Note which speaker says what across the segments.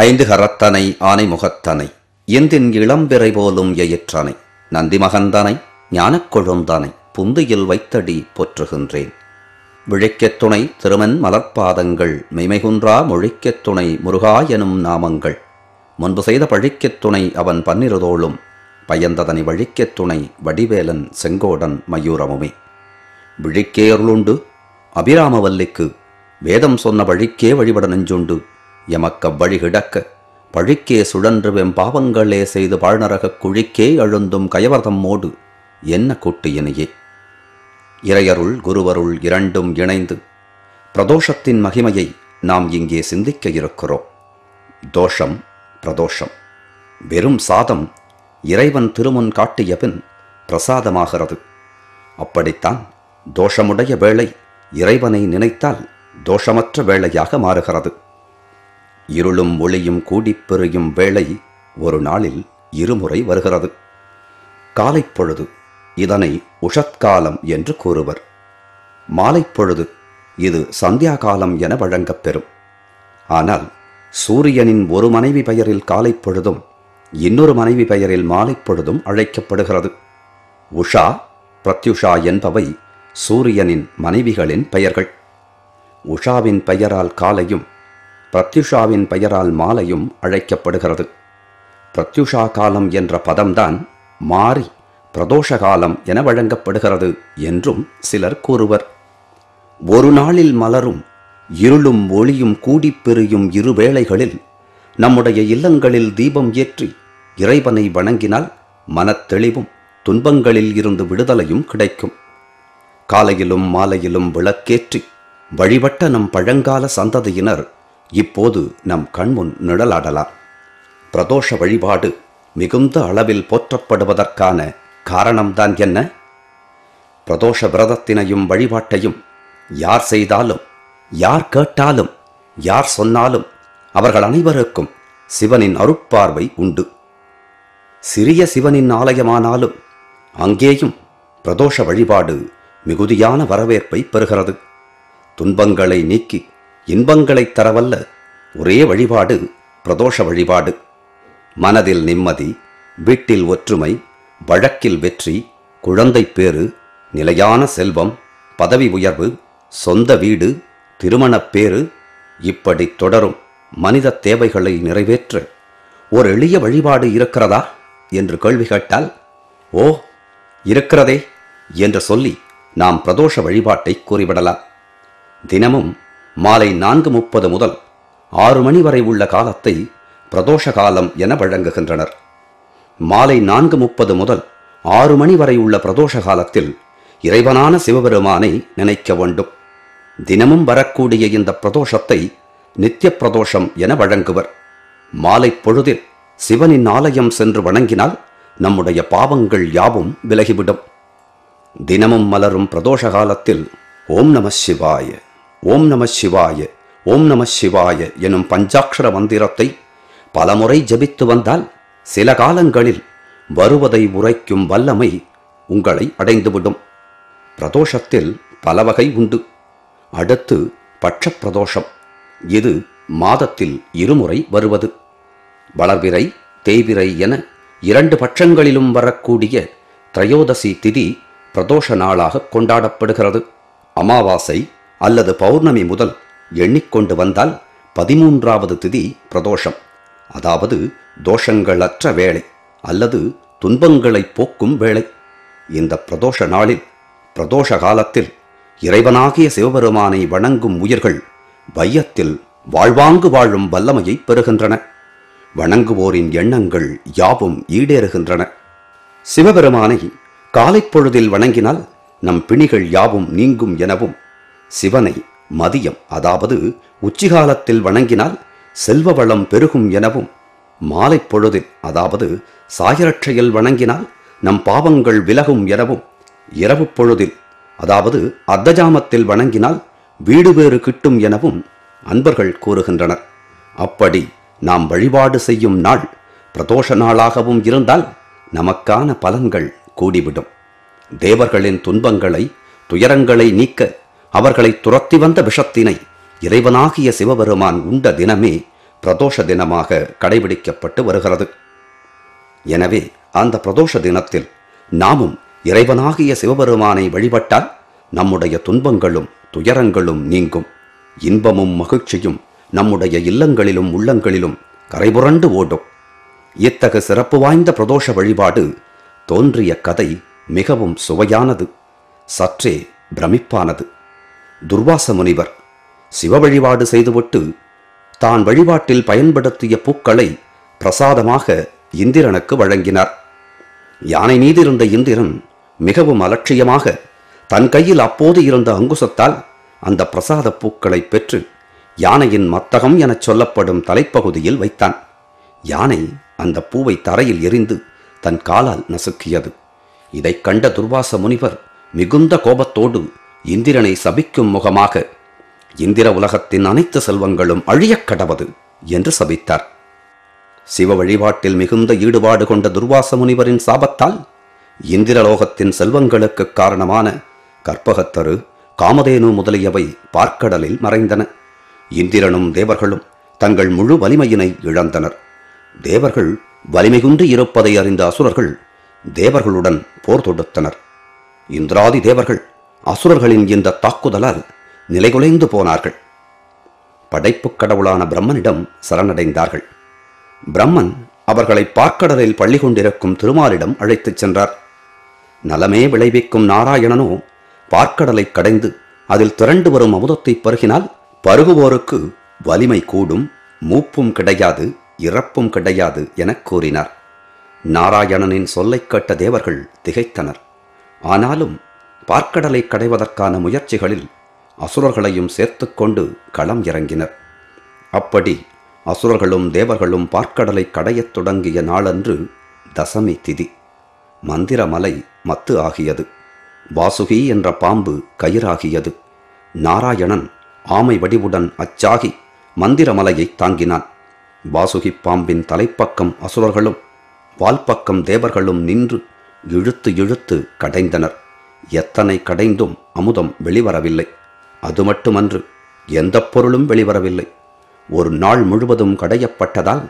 Speaker 1: ஐந்து கரத்தனை ஆனை முகத்தனை இந்தின் இளம்பிறை போலும் எயிற்றனை நந்தி மகந்தனை ஞானக் கொழுந்தனை புந்தியில் வைத்தடி போற்றுகின்றேன். விழிக்கத் துணை திருமன் மலர்பாதங்கள் மெய்மைகுன்றா மொழிக்கத் துணை முருகா எனும் நாமங்கள் முன்பு செய்த பழிக்கத் துணை அவன் பன்னிருதோளும் பயந்ததனை வழிக்கத் துணை வடிவேலன் செங்கோடன் மயூரமுமே. விழிக்கே அருளுண்டு அபிராமவல்லிக்கு வேதம் சொன்ன வழிக்கே வழிபட நெஞ்சுண்டு எமக்க வழி கிடக்க பழிக்கே சுழன்று வெம்பாவங்களே செய்து பாழ்நரகக் குழிக்கே அழுந்தும் கயவர்தம்மோடு என்ன கூட்டியனையே. இறையருள் குருவருள் இரண்டும் இணைந்து பிரதோஷத்தின் மகிமையை நாம் இங்கே சிந்திக்க இருக்கிறோம். தோஷம் பிரதோஷம் வெறும் சாதம் இறைவன் திருமுன் காட்டிய பின் பிரசாதமாகிறது. அப்படித்தான் தோஷமுடைய வேளை இறைவனை நினைத்தால் தோஷமற்ற வேளையாக மாறுகிறது. இருளும் ஒளியும் கூடிப்பெறியும் வேளை ஒரு நாளில் இருமுறை வருகிறது. காலைப்பொழுது இதனை உஷத்காலம் என்று கூறுவர். மாலைப்பொழுது இது சந்தியாகாலம் என வழங்கப்பெறும். ஆனால் சூரியனின் ஒரு மனைவி பெயரில் காலைப்பொழுதும் இன்னொரு மனைவி பெயரில் மாலைப்பொழுதும் அழைக்கப்படுகிறது. உஷா பிரத்யுஷா என்பவை சூரியனின் மனைவிகளின் பெயர்கள். உஷாவின் பெயரால் காலையும் பிரத்யுஷாவின் பெயரால் மாலையும் அழைக்கப்படுகிறது. பிரத்யுஷா காலம் என்ற பதம்தான் மாறி பிரதோஷ காலம் என வழங்கப்படுகிறது என்றும் சிலர் கூறுவர். ஒரு நாளில் மலரும் இருளும் ஒளியும் கூடிப்பெறியும் இருவேளைகளில் நம்முடைய இல்லங்களில் தீபம் ஏற்றி இறைவனை வணங்கினால் மனத்தெளிவும் துன்பங்களில் இருந்து விடுதலையும் கிடைக்கும். காலையிலும் மாலையிலும் விளக்கேற்றி வழிபட்ட நம் பழங்கால சந்ததியினர் இப்போது நம் கண்முன் நிழலாடலாம். பிரதோஷ வழிபாடு மிகுந்த அளவில் போற்றப்படுவதற்கான காரணம்தான் என்ன? பிரதோஷ விரதத்தினையும் வழிபாட்டையும் யார் செய்தாலும், யார் கேட்டாலும், யார் சொன்னாலும் அவர்கள் அனைவருக்கும் சிவனின் அருட்பார்வை உண்டு. சிறிய சிவனின் ஆலயமானாலும் அங்கேயும் பிரதோஷ வழிபாடு மிகுதியான வரவேற்பை பெறுகிறது. துன்பங்களை நீக்கி இன்பங்களை தரவல்ல ஒரே வழிபாடு பிரதோஷ வழிபாடு. மனதில் நிம்மதி, வீட்டில் ஒற்றுமை, வழக்கில் வெற்றி, குழந்தை பேறு, நிலையான செல்வம், பதவி உயர்வு, சொந்த வீடு, திருமணப் பேறு இப்படி தொடரும் மனித தேவைகளை நிறைவேற்ற ஒரு எளிய வழிபாடு இருக்கிறதா என்று கேள்வி கேட்டால், ஓ இருக்கிறதே என்று சொல்லி நாம் பிரதோஷ வழிபாட்டை கூறிவிடலாம். தினமும் மாலை 4:30 முதல் 6 மணி வரை உள்ள காலத்தை பிரதோஷ காலம் என வழங்குகின்றனர். மாலை 4:30 முதல் 6 மணி வரை உள்ள பிரதோஷ காலத்தில் இறைவனான சிவபெருமானை நினைக்க வேண்டும். தினமும் வரக்கூடிய இந்த பிரதோஷத்தை நித்திய பிரதோஷம் என வழங்குவர். மாலை பொழுதில் சிவனின் ஆலயம் சென்று வணங்கினால் நம்முடைய பாவங்கள் யாவும் விலகிவிடும். தினமும் மலரும் பிரதோஷ காலத்தில் ஓம் நம சிவாய, ஓம் நம சிவாய, ஓம் நம சிவாய எனும் பஞ்சாட்சர மந்திரத்தை பலமுறை ஜபித்து வந்தால் சில காலங்களில் வருவதை உரைக்கும் வல்லமை உங்களை அடைந்துவிடும். பிரதோஷத்தில் பல வகை உண்டு. அடுத்து பட்ச பிரதோஷம். இது மாதத்தில் இருமுறை வருவது. வளர்பிறை, தேய்பிறை என 2 பட்சங்களிலும் வரக்கூடிய திரையோதசி திதி பிரதோஷ நாளாக கொண்டாடப்படுகிறது. அமாவாசை அல்லது பௌர்ணமி முதல் எண்ணிக்கொண்டு வந்தால் 13வது திதி பிரதோஷம். அதாவது தோஷங்களற்ற வேளை அல்லது துன்பங்களை போக்கும் வேளை. இந்த பிரதோஷ நாளில் பிரதோஷ காலத்தில் இறைவனாகிய சிவபெருமானை வணங்கும் உயிர்கள் வையத்தில் வாழ்வாங்கு வாழும் வல்லமையை பெறுகின்றன. வணங்குவோரின் எண்ணங்கள் யாவும் ஈடேறுகின்றன. சிவபெருமானை காலைப்பொழுதில் வணங்கினால் நம் பிணிகள் யாவும் நீங்கும் எனவும், சிவனை மதியம் அதாவது உச்சிகாலத்தில் வணங்கினால் செல்வ வளம் பெருகும் எனவும், மாலை பொழுதில் அதாவது சாயரட்சையில் வணங்கினால் நம் பாவங்கள் விலகும் எனவும், இரவு பொழுதில் அதாவது அர்த்தஜாமத்தில் வணங்கினால் வீடு வேறு கிட்டும் எனவும் அன்பர்கள் கூறுகின்றனர். அப்படி நாம் வழிபாடு செய்யும் நாள் பிரதோஷ நாளாகவும் இருந்தால் நமக்கான பலன்கள் கூடிவிடும். தேவர்களின் துன்பங்களை, துயரங்களை நீக்க அவர்களை துரத்தி வந்த விஷத்தினை இறைவனாகிய சிவபெருமான் உண்ட தினமே பிரதோஷ தினமாக கடைபிடிக்கப்பட்டு வருகிறது. எனவே அந்த பிரதோஷ தினத்தில் நாமும் இறைவனாகிய சிவபெருமானை வழிபட்டால் நம்முடைய துன்பங்களும் துயரங்களும் நீங்கும். இன்பமும் மகிழ்ச்சியும் நம்முடைய இல்லங்களிலும் உள்ளங்களிலும் கரைபுரண்டு ஓடும். இத்தகு சிறப்பு வாய்ந்த பிரதோஷ வழிபாடு தோன்றிய கதை மிகவும் சுவையானது, சற்றே பிரமிப்பானது. துர்வாச முனிவர் சிவ வழிபாடு செய்துவிட்டு தான் வழிபாட்டில் பயன்படுத்திய பூக்களை பிரசாதமாக இந்திரனுக்கு வழங்கினார். யானை மீது இருந்த இந்திரன் மிகவும் அலட்சியமாக தன் கையில் அப்போது இருந்த அங்குசத்தால் அந்த பிரசாத பூக்களை பெற்று யானையின் மத்தகம் எனச் சொல்லப்படும் தலைப்பகுதியில் வைத்தான். யானை அந்த பூவை தரையில் எறிந்து தன் காலால் நசுக்கியது. இதைக் கண்ட துர்வாச முனிவர் மிகுந்த கோபத்தோடு இந்திரனை சபிக்கும் முகமாக, இந்திர உலகத்தின் அனைத்து செல்வங்களும் அழியக் கடவது என்று சபித்தார். சிவ வழிபாட்டில் மிகுந்த ஈடுபாடு கொண்ட துர்வாச முனிவரின் சாபத்தால் இந்திரலோகத்தின் செல்வங்களுக்கு காரணமான கற்பகத்தரு, காமதேனு முதலியவை பார்க்கடலில் மறைந்தன. இந்திரனும் தேவர்களும் தங்கள் முழு வலிமையினை இழந்தனர். தேவர்கள் வலிமை குன்றி இருப்பதை அறிந்த அசுரர்கள் தேவர்களுடன் போர் தொடுத்தனர். இந்திராதி தேவர்கள் அசுரர்களின் இந்த தாக்குதலால் நிலைகுலைந்து போனார்கள். படைப்புக் கடவுளான பிரம்மனிடம் சரணடைந்தார்கள். பிரம்மன் அவர்களை பார்க்கடலில் பள்ளி கொண்டிருக்கும் திருமாலிடம் அழைத்துச் சென்றார். நலமே விளைவிக்கும் நாராயணனோ பார்க்கடலை கடைந்து அதில் திரண்டு வரும் அமுதத்தை பருகினால் பருகுவோருக்கு வலிமை கூடும், மூப்பும் கிடையாது, இறப்பும் கிடையாது எனக் கூறினார். நாராயணனின் சொல்லைக் கேட்ட தேவர்கள் திகைத்தனர். ஆனாலும் பார்க்கடலை கடைவதற்கான முயற்சிகளில் அசுரர்களையும் சேர்த்துக்கொண்டு களம் இறங்கினர். அப்படி அசுரர்களும் தேவர்களும் பார்க்கடலை கடையத் தொடங்கிய நாளன்று தசமி திதி. மந்திரமலை மத்து ஆகியது. வாசுகி என்ற பாம்பு கயிறாகியது. நாராயணன் ஆமை வடிவுடன் அச்சாகி மந்திரமலையை தாங்கினான். வாசுகி பாம்பின் தலைப்பக்கம் அசுரர்களும் வால்பக்கம் தேவர்களும் நின்று இழுத்து இழுத்து கடைந்தனர். எத்தனை கடைந்தும் அமுதம் வெளிவரவில்லை. அது மட்டுமன்று, எந்த பொருளும் வெளிவரவில்லை. ஒரு நாள் முழுவதும் கடையப்பட்டதால்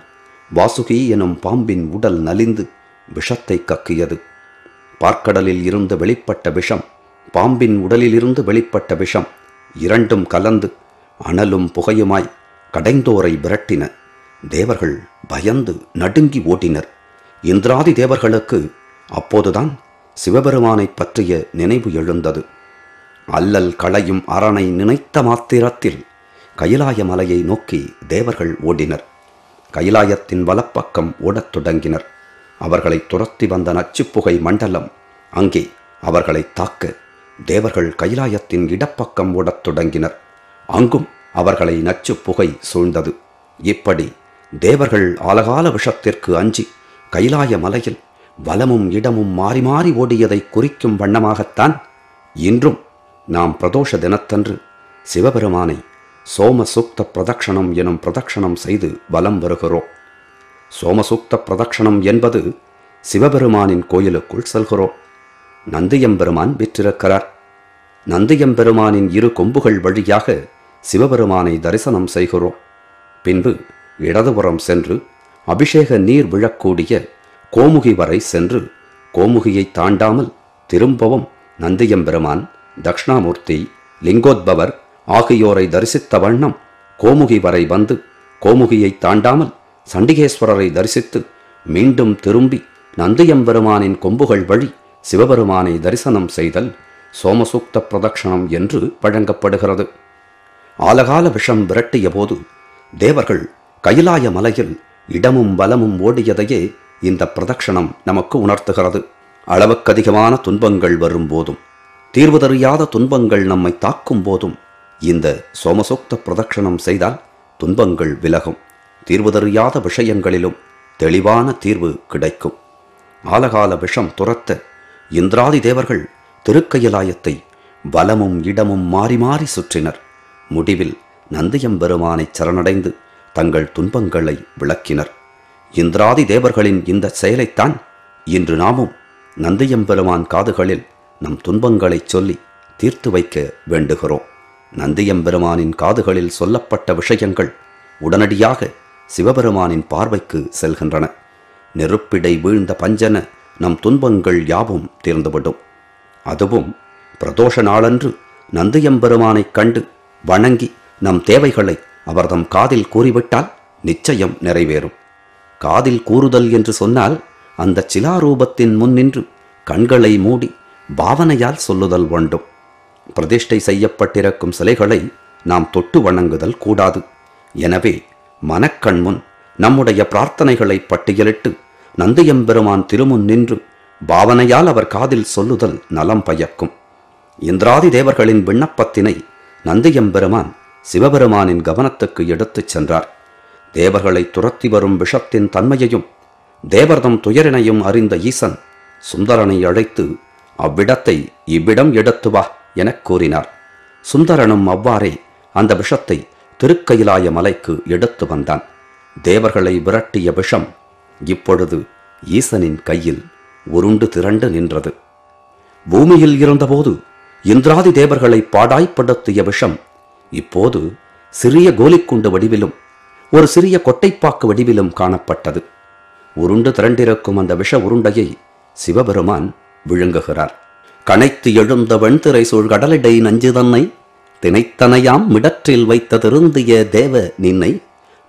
Speaker 1: வாசுகி எனும் பாம்பின் உடல் நலிந்து விஷத்தை கக்கியது. பார்க்கடலில் இருந்து வெளிப்பட்ட விஷம், பாம்பின் உடலிலிருந்து வெளிப்பட்ட விஷம் இரண்டும் கலந்து அனலும் புகையுமாய் கடைந்தோரை விரட்டின. தேவர்கள் பயந்து நடுங்கி ஓட்டினர். இந்திராதி தேவர்களுக்கு அப்போதுதான் சிவபெருமானை பற்றிய நினைவு எழுந்தது. அல்லல் களையும் அரணை நினைத்த மாத்திரத்தில் கைலாய மலையை நோக்கி தேவர்கள் ஓடினர். கைலாயத்தின் வலப்பக்கம் ஓடத் தொடங்கினர். அவர்களை துரத்தி வந்த நச்சுப்புகை மண்டலம் அங்கே அவர்களை தாக்க தேவர்கள் கைலாயத்தின் இடப்பக்கம் ஓடத் தொடங்கினர். அங்கும் அவர்களை நச்சுப்புகை சூழ்ந்தது. இப்படி தேவர்கள் ஆலகால விஷத்திற்கு அஞ்சி கைலாய மலையில் வலமும் இடமும் மாறி மாறி ஓடியதை குறிக்கும் வண்ணமாகத்தான் இன்றும் நாம் பிரதோஷ தினத்தன்று சிவபெருமானை சோமசூக்த பிரதக்ஷணம் எனும் பிரதக்ஷணம் செய்து வலம் வருகிறோம். சோமசூக்த பிரதக்ஷணம் என்பது சிவபெருமானின் கோயிலுக்குள் செல்கிறோம். நந்தியம்பெருமான் விற்றிருக்கிறார். நந்தியம்பெருமானின் இரு கொம்புகள் வழியாக சிவபெருமானை தரிசனம் செய்கிறோம். பின்பு இடதுபுறம் சென்று அபிஷேக நீர் விழக்கூடிய கோமுகி வரை சென்று கோமுகியை தாண்டாமல் திரும்பவும் நந்தியம்பெருமான், தக்ஷணாமூர்த்தி, லிங்கோத்பவர் ஆகியோரை தரிசித்த வண்ணம் கோமுகி வரை வந்து கோமுகியை தாண்டாமல் சண்டிகேஸ்வரரை தரிசித்து மீண்டும் திரும்பி நந்தியம்பெருமானின் கொம்புகள் வழி சிவபெருமானை தரிசனம் செய்தல் சோமசூக்த பிரதக்ஷணம் என்று வழங்கப்படுகிறது. ஆலகால விஷம் விரட்டிய போது தேவர்கள் கைலாய மலையில் இடமும் வலமும் ஓடியதையே இந்த பிரதக்ஷணம் நமக்கு உணர்த்துகிறது. அளவுக்கதிகமான துன்பங்கள் வரும்போதும் தீர்வு தெரியாத துன்பங்கள் நம்மை தாக்கும் போதும் இந்த சோமசூக்த பிரதக்ஷணம் செய்தால் துன்பங்கள் விலகும். தீர்வு தெரியாத விஷயங்களிலும் தெளிவான தீர்வு கிடைக்கும். ஆலகால விஷம் துரத்த இந்திராதி தேவர்கள் திருக்கயிலாயத்தை வலமும் இடமும் மாறி மாறி சுற்றினர். முடிவில் நந்தியம்பெருமானை சரணடைந்து தங்கள் துன்பங்களை விளக்கினர். இந்திராதி தேவர்களின் இந்த செயலைத்தான் இன்று நாமும் நந்தியம்பெருமான் காதுகளில் நம் துன்பங்களைச் சொல்லி தீர்த்து வைக்க வேண்டுகிறோம். நந்தியம்பெருமானின் காதுகளில் சொல்லப்பட்ட விஷயங்கள் உடனடியாக சிவபெருமானின் பார்வைக்கு செல்கின்றன. நெருப்பிடை வீழ்ந்த பஞ்சன நம் துன்பங்கள் யாவும் தீர்ந்துவிடும். அதுவும் பிரதோஷ நாளன்று நந்தியம்பெருமானைக் கண்டு வணங்கி நம் தேவைகளை அவர்தம் காதில் கூறிவிட்டால் நிச்சயம் நிறைவேறும். காதில் கூறுதல் என்று சொன்னால் அந்த சிலாரூபத்தின் முன்னின்று கண்களை மூடி பாவனையால் சொல்லுதல் வேண்டும். பிரதிஷ்டை செய்யப்பட்டிருக்கும் சிலைகளை நாம் தொட்டு வணங்குதல் கூடாது. எனவே மனக்கண் முன் நம்முடைய பிரார்த்தனைகளை பட்டியலிட்டு நந்தியம்பெருமான் திருமுன் நின்று பாவனையால் அவர் காதில் சொல்லுதல் நலம் பயக்கும். இந்திராதி தேவர்களின் விண்ணப்பத்தினை நந்தியம்பெருமான் சிவபெருமானின் கவனத்துக்கு எடுத்துச் சென்றார். தேவர்களை துரத்தி வரும் விஷத்தின் தன்மையையும் தேவர்தம் துயரினையும் அறிந்த ஈசன் சுந்தரனை அழைத்து அவ்விடத்தை இவ்விடம் எடுத்து வா எனக் கூறினார். சுந்தரனும் அவ்வாறே அந்த விஷத்தை திருக்கயிலாய மலைக்கு எடுத்து வந்தான். தேவர்களை விரட்டிய விஷம் இப்பொழுது ஈசனின் கையில் உருண்டு திரண்டு நின்றது. பூமியில் இருந்தபோது இந்திராதி தேவர்களை பாடாய்ப்படுத்திய விஷம் இப்போது சிறிய கோலிக்குண்டு வடிவிலும் ஒரு சிறிய கொட்டைப்பாக்கு வடிவிலும் காணப்பட்டது. உருண்டு திரண்டிருக்கும் அந்த விஷ உருண்டையை சிவபெருமான் விழுங்குகிறார். கனைத்து எழுந்த வெண்திரை சூழ் கடலிடை நஞ்சு தன்னை தினைத்தனையாம் மிடற்றில் வைத்த திருந்திய தேவ நின்னை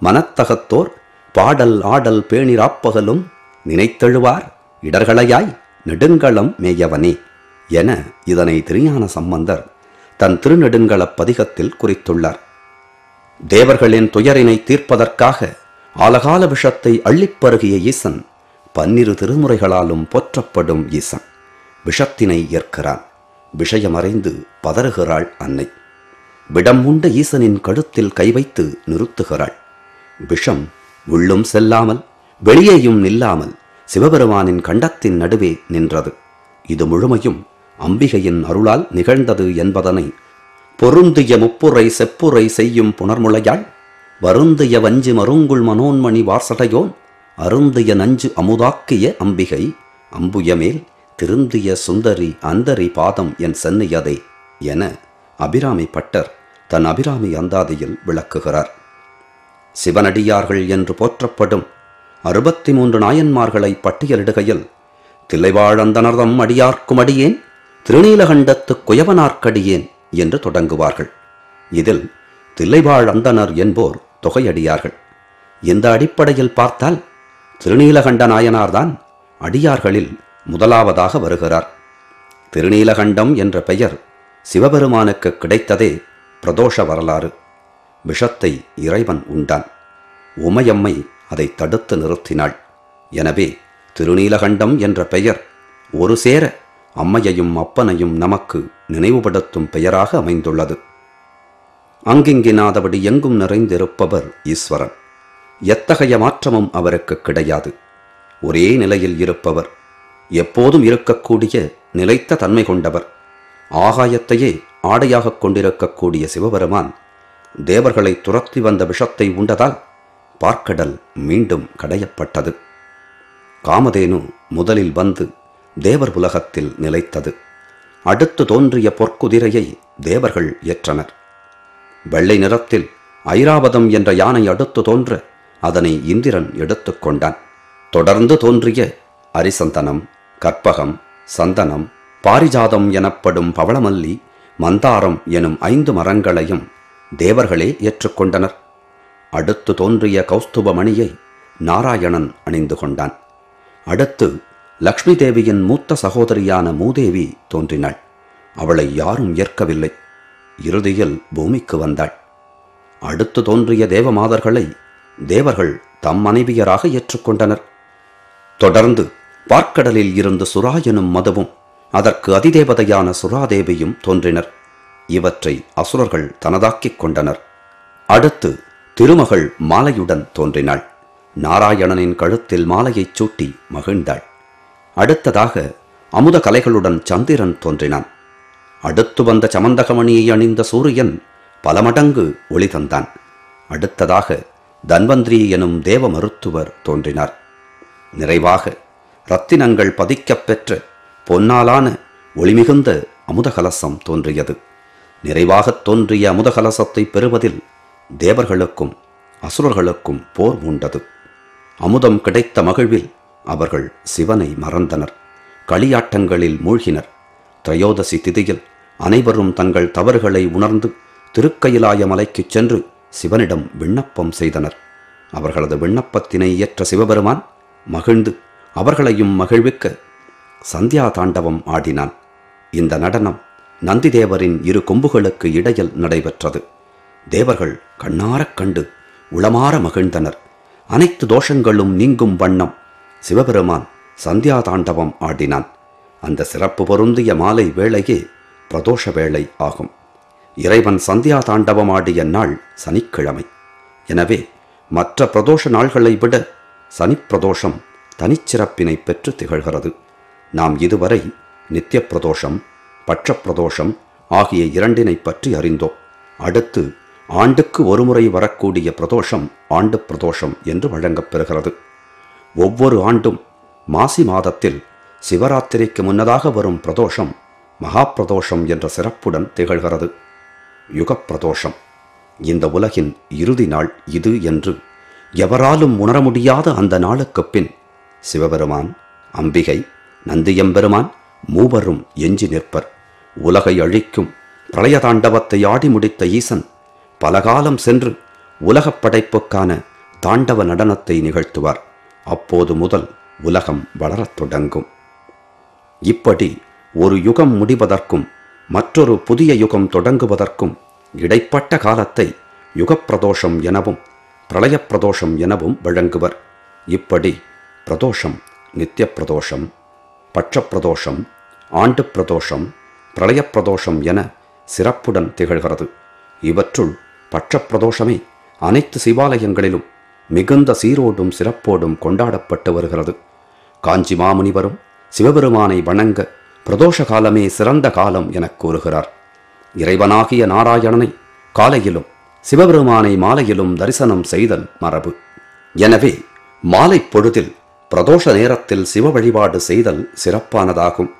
Speaker 1: மனத்தகத்தோர் பாடல் ஆடல் பேணிராப்பகலும் நினைத்தெழுவார் இடர்களையாய் நெடுங்களம் மேயவனே என இதனை திருஞான சம்பந்தர் தன் திருநெடுங்களப் பதிகத்தில் குறித்துள்ளார். தேவர்களின் துயரினை தீர்ப்பதற்காக ஆலகால விஷத்தை அள்ளிப்பருகிய ஈசன் 12 திருமுறைகளாலும் போற்றப்படும் ஈசன் விஷத்தினை ஏற்கிறான். விஷயமறைந்து பதறுகிறாள் அன்னை. விடம் உண்ட ஈசனின் கழுத்தில் கை வைத்து நிறுத்துகிறாள். விஷம் உள்ளும் செல்லாமல் வெளியேயும் நில்லாமல் சிவபெருமானின் கண்டத்தின் நடுவே நின்றது. இது முழுமையும் அம்பிகையின் அருளால் நிகழ்ந்தது என்பதனை பொருந்திய முப்புரை செப்புரை செய்யும் புனர்முளையாள் வருந்திய வஞ்சு மருங்குள் மனோன்மணி வாசடையோன் அருந்திய நஞ்சு அமுதாக்கிய அம்பிகை அம்புயமேல் திருந்திய சுந்தரி அந்தரி பாதம் என் சென்னியதே என அபிராமி பட்டர் தன் அபிராமி அந்தாதியில் விளக்குகிறார். சிவனடியார்கள் என்று போற்றப்படும் 63 நாயன்மார்களை பட்டியலிடுகையில் தில்லைவாழந்தனர்தம் அடியார்க்கும் அடியேன் திருநீலகண்டத்து குயவனார்க்கடியேன் என்று தொடங்குவார்கள். இதில் தில்லைவாழ் அந்தனர் என்போர் தொகையடியார்கள். இந்த அடிப்படையில் பார்த்தால் திருநீலகண்ட நாயனார்தான் அடியார்களில் முதலாவதாக வருகிறார். திருநீலகண்டம் என்ற பெயர் சிவபெருமானுக்கு கிடைத்ததே பிரதோஷ வரலாறு. விஷத்தை இறைவன் உண்டான். உமையம்மை அதை தடுத்து நிறுத்தினாள். எனவே திருநீலகண்டம் என்ற பெயர் ஒரு சேர அம்மையையும் அப்பனையும் நமக்கு நினைவுபடுத்தும் பெயராக அமைந்துள்ளது. அங்கிங்கினாதபடி எங்கும் நிறைந்திருப்பவர் ஈஸ்வரன். எத்தகைய மாற்றமும் அவருக்கு கிடையாது. ஒரே நிலையில் இருப்பவர். எப்போதும் இருக்கக்கூடிய நிலைத்த தன்மை கொண்டவர். ஆகாயத்தையே ஆடையாக கொண்டிருக்கக்கூடிய சிவபெருமான் தேவர்களை துரத்தி வந்த விஷத்தை உண்டதால் பார்க்கடல் மீண்டும் கடையப்பட்டது. காமதேனு முதலில் வந்து தேவர் உலகத்தில் நிலைத்தது. அடுத்து தோன்றிய பொற்குதிரையை தேவர்கள் ஏற்றனர். வெள்ளை நிறத்தில் ஐராவதம் என்ற யானை அடுத்து தோன்ற அதனை இந்திரன் எடுத்துக்கொண்டான். தொடர்ந்து தோன்றிய அரிசந்தனம், கற்பகம், சந்தனம், பாரிஜாதம் எனப்படும் பவளமல்லி, மந்தாரம் எனும் 5 மரங்களையும் தேவர்களே ஏற்றுக்கொண்டனர். அடுத்து தோன்றிய கௌஸ்துப மணியை நாராயணன் அணிந்து கொண்டான். அடுத்து லக்ஷ்மி தேவியின் மூத்த சகோதரியான மூதேவி தோன்றினாள். அவளை யாரும் ஏற்கவில்லை. இறுதியில் பூமிக்கு வந்தாள். அடுத்து தோன்றிய தேவமாதர்களை தேவர்கள் தம் மனைவியராக ஏற்றுக்கொண்டனர். தொடர்ந்து பார்க்கடலில் இருந்து சுறா எனும் மதுவும் அதற்கு அதிதேவதையான சுறாதேவியும் தோன்றினர். இவற்றை அசுரர்கள் தனதாக்கிக் கொண்டனர். அடுத்து திருமகள் மாலையுடன் தோன்றினாள். நாராயணனின் கழுத்தில் மாலையைச் சூட்டி மகிழ்ந்தாள். அடுத்ததாக அமுத கலைகளுடன் சந்திரன் தோன்றினான். அடுத்து வந்த சமந்தகமணியை அணிந்த சூரியன் பல மடங்கு ஒளி தந்தான். அடுத்ததாக தன்வந்திரி எனும் தேவ மருத்துவர் தோன்றினார். நிறைவாக இரத்தினங்கள் பதிக்கப் பெற்ற பொன்னாலான ஒளிமிகுந்த அமுதகலசம் தோன்றியது. நிறைவாகத் தோன்றிய அமுதகலசத்தை பெறுவதில் தேவர்களுக்கும் அசுரர்களுக்கும் போர் மூண்டது. அமுதம் கிடைத்த மகிழ்வில் அவர்கள் சிவனை மறந்தனர். களியாட்டங்களில் மூழ்கினர். திரையோதசி திதியில் அனைவரும் தங்கள் தவறுகளை உணர்ந்து திருக்கயிலாய மலைக்குச் சென்று சிவனிடம் விண்ணப்பம் செய்தனர். அவர்களது விண்ணப்பத்தினை ஏற்ற சிவபெருமான் மகிழ்ந்து அவர்களையும் மகிழ்விக்க சந்தியா தாண்டவம் ஆடினான். இந்த நடனம் நந்திதேவரின் இரு கொம்புகளுக்கு இடையில் நடைபெற்றது. தேவர்கள் கண்ணாரக் கண்டு உளமாற மகிழ்ந்தனர். அனைத்து தோஷங்களும் நீங்கும் வண்ணம் சிவபெருமான் சந்தியா தாண்டவம் ஆடினான். அந்த சிறப்பு பொருந்திய மாலை வேளையே பிரதோஷ வேளை ஆகும். இறைவன் சந்தியா தாண்டவம் ஆடிய நாள் சனிக்கிழமை. எனவே மற்ற பிரதோஷ நாள்களை விட சனிப்பிரதோஷம் தனிச்சிறப்பினை பெற்று திகழ்கிறது. நாம் இதுவரை நித்திய பிரதோஷம், பட்சப்பிரதோஷம் ஆகிய இரண்டினை பற்றி அறிந்தோம். அடுத்து ஆண்டுக்கு ஒருமுறை வரக்கூடிய பிரதோஷம் ஆண்டு பிரதோஷம் என்று வழங்கப்பெறுகிறது. ஒவ்வொரு ஆண்டும் மாசி மாதத்தில் சிவராத்திரிக்கு முன்னதாக வரும் பிரதோஷம் மகா பிரதோஷம் என்ற சிறப்புடன் திகழ்கிறது. யுகப்பிரதோஷம், இந்த உலகின் இறுதி நாள் இது என்று எவராலும் உணர முடியாத அந்த நாளுக்குப் பின் சிவபெருமான், அம்பிகை, நந்தியம்பெருமான் மூவரும் எஞ்சி நிற்பர். உலகை அழிக்கும் பிரளய தாண்டவத்தை ஆடி முடித்த ஈசன் பலகாலம் சென்று உலகப் படைப்புக்கான தாண்டவ நடனத்தை நிகழ்த்துவார். அப்போது முதல் உலகம் வளரத் தொடங்கும். இப்படி ஒரு யுகம் முடிவதற்கும் மற்றொரு புதிய யுகம் தொடங்குவதற்கும் இடைப்பட்ட காலத்தை யுகப்பிரதோஷம் எனவும் பிரளயப்பிரதோஷம் எனவும் வழங்குவர். இப்படி பிரதோஷம் நித்திய பிரதோஷம், பட்சப்பிரதோஷம், ஆண்டு பிரதோஷம், பிரளயப்பிரதோஷம் என சிறப்புடன் திகழ்கிறது. இவற்றுள் பட்சப்பிரதோஷமே அனைத்து சிவாலயங்களிலும் மிகுந்த சீரோடும் சிறப்போடும் கொண்டாடப்பட்டு வருகிறது. காஞ்சி மாமுனிவரும் சிவபெருமானை வணங்க பிரதோஷ காலமே சிறந்த காலம் எனக் கூறுகிறார். இறைவனாகிய நாராயணனை காலையிலும் சிவபெருமானை மாலையிலும் தரிசனம் செய்தல் மரபு. எனவே மாலை பொழுதில் பிரதோஷ நேரத்தில் சிவ வழிபாடு செய்தல் சிறப்பானதாகும்.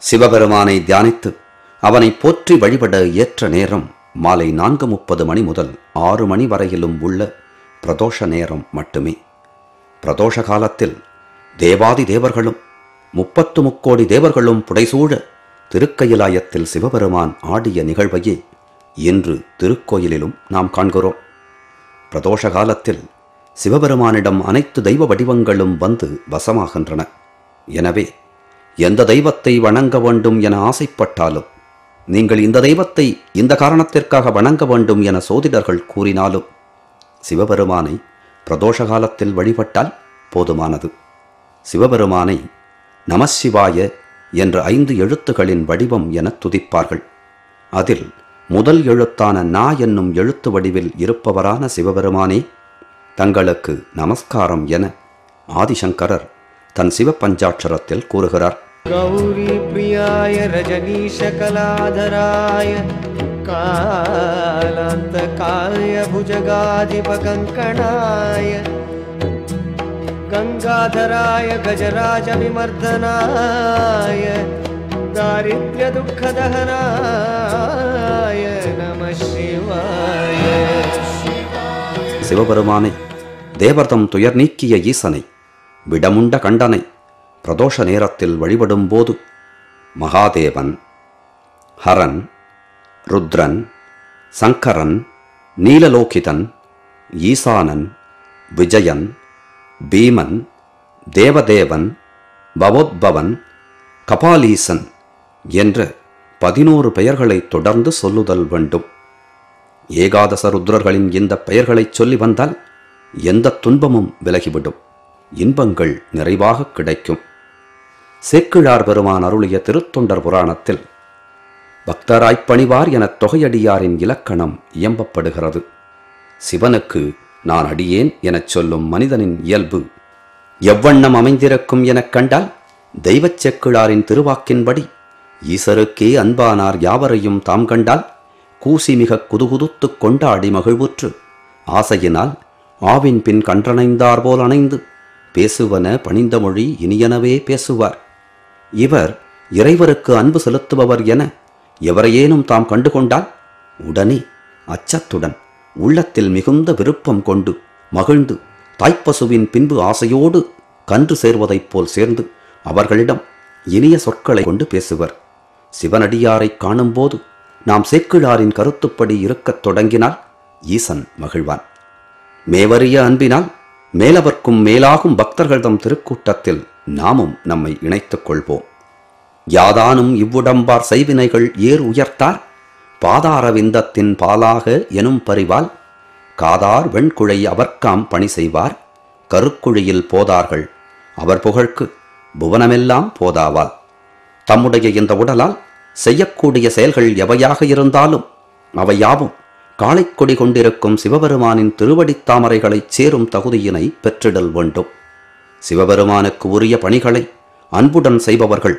Speaker 1: சிவபெருமானை தியானித்து அவனை போற்றி வழிபட ஏற்ற நேரம் மாலை 4:30 மணி முதல் 6 மணி வரையிலும் உள்ள பிரதோஷ நேரம் மட்டுமே. பிரதோஷ காலத்தில் தேவாதி தேவர்களும் 33 கோடி தேவர்களும் புடைசூழ திருக்கயிலாயத்தில் சிவபெருமான் ஆடிய நிகழ்வையே இன்று திருக்கோயிலிலும் நாம் காண்கிறோம். பிரதோஷ காலத்தில் சிவபெருமானிடம் அனைத்து தெய்வ வடிவங்களும் வந்து வசமாகின்றன. எனவே எந்த தெய்வத்தை வணங்க வேண்டும் என ஆசைப்பட்டாலும், நீங்கள் இந்த தெய்வத்தை இந்த காரணத்திற்காக வணங்க வேண்டும் என சோதிடர்கள் கூறினாலும் சிவபெருமானை பிரதோஷ காலத்தில் வழிபட்டால் போதுமானது. சிவபெருமானை நமசிவாய என்ற 5 எழுத்துகளின் வடிவம் என துதிப்பார்கள். அதில் முதல் எழுத்தான நா என்னும் எழுத்து வடிவில் இருப்பவரான சிவபெருமானே தங்களுக்கு நமஸ்காரம் என ஆதிசங்கரர் தன் சிவ பஞ்சாட்சரத்தில் கூறுகிறார்.
Speaker 2: கௌரி பிரியாய ரஜனீஷ கலாதராய காலாந்த காய புஜகாதிப கங்கணாய கங்காதராய கஜராஜ விமர்தனாய தாரித்ர்ய துக்கதஹனாய நம சிவாய.
Speaker 1: சிவபெருமானை, தேவர்தம் துயர் நீக்கிய ஈசனை, விடமுண்ட கண்டனை பிரதோஷ நேரத்தில் வழிபடும் போது மகாதேவன், ஹரன், ருத்ரன், சங்கரன், நீலலோகிதன், ஈசானன், விஜயன், பீமன், தேவதேவன், பவோத்பவன், கபாலீசன் என்ற 11 பெயர்களை தொடர்ந்து சொல்லுதல் வேண்டும். ஏகாதச ருத்ரர்களின் இந்த பெயர்களை சொல்லி வந்தால் எந்த துன்பமும் விலகிவிடும், இன்பங்கள் நிறைவாக கிடைக்கும். சேக்கிழார் பெருமான் அருளிய திருத்தொண்டர் புராணத்தில் பக்தராய்ப் பணிவார் என தொகையடியாரின் இலக்கணம் இயம்பப்படுகிறது. சிவனுக்கு நான் அடியேன் எனச் சொல்லும் மனிதனின் இயல்பு எவ்வண்ணம் அமைந்திருக்கும் எனக் கண்டால் தெய்வச் சேக்கிழாரின் திருவாக்கின்படி ஈசருக்கே அன்பானார் யாவரையும் தாம் கண்டால் கூசி மிக குதுகுதுத்துக் கொண்டாடி மகிழ்வுற்று ஆசையினால் ஆவின் பின் கன்றணைந்தார் போல் அணைந்து பேசுவன பணிந்த மொழி இனியனவே பேசுவார். இவர் இறைவருக்கு அன்பு செலுத்துபவர் என எவரையேனும் தாம் கண்டுகொண்டால் உடனே அச்சத்துடன் உள்ளத்தில் மிகுந்த விருப்பம் கொண்டு மகிழ்ந்து தாய்ப்பசுவின் பின்பு ஆசையோடு கன்று சேர்வதைப் போல் சேர்ந்து அவர்களிடம் இனிய சொற்களை கொண்டு பேசுவர். சிவனடியாரை காணும்போது நாம் சேக்கிழாரின் கருத்துப்படி இருக்கத் தொடங்கினால் ஈசன் மகிழ்வான். மேவறிய அன்பினால் மேலவர்க்கும் மேலாகும் பக்தர்கள்தம் திருக்கூட்டத்தில் நாமும் நம்மை இணைத்துக் கொள்வோம். யாதானும் இவ்வுடம்பார் செய்வினைகள் ஏர் உயர்த்தார் பாதாரவிந்தத்தின் பாலாக எனும் பரிவால் காதார் வெண்குழை அவர்க்காம் பணி செய்வார் கருக்குழியில் போதார்கள் அவர் புகழ்க்கு புவனமெல்லாம் போதாவால். தம்முடைய இந்த உடலால் செய்யக்கூடிய செயல்கள் எவையாக இருந்தாலும் அவையாவும் காளைக்கொடி கொண்டிருக்கும் சிவபெருமானின் திருவடித் தாமரைகளைச் சேரும் தகுதியினை பெற்றிடல் வேண்டும். சிவபெருமானுக்கு உரிய பணிகளை அன்புடன் செய்பவர்கள்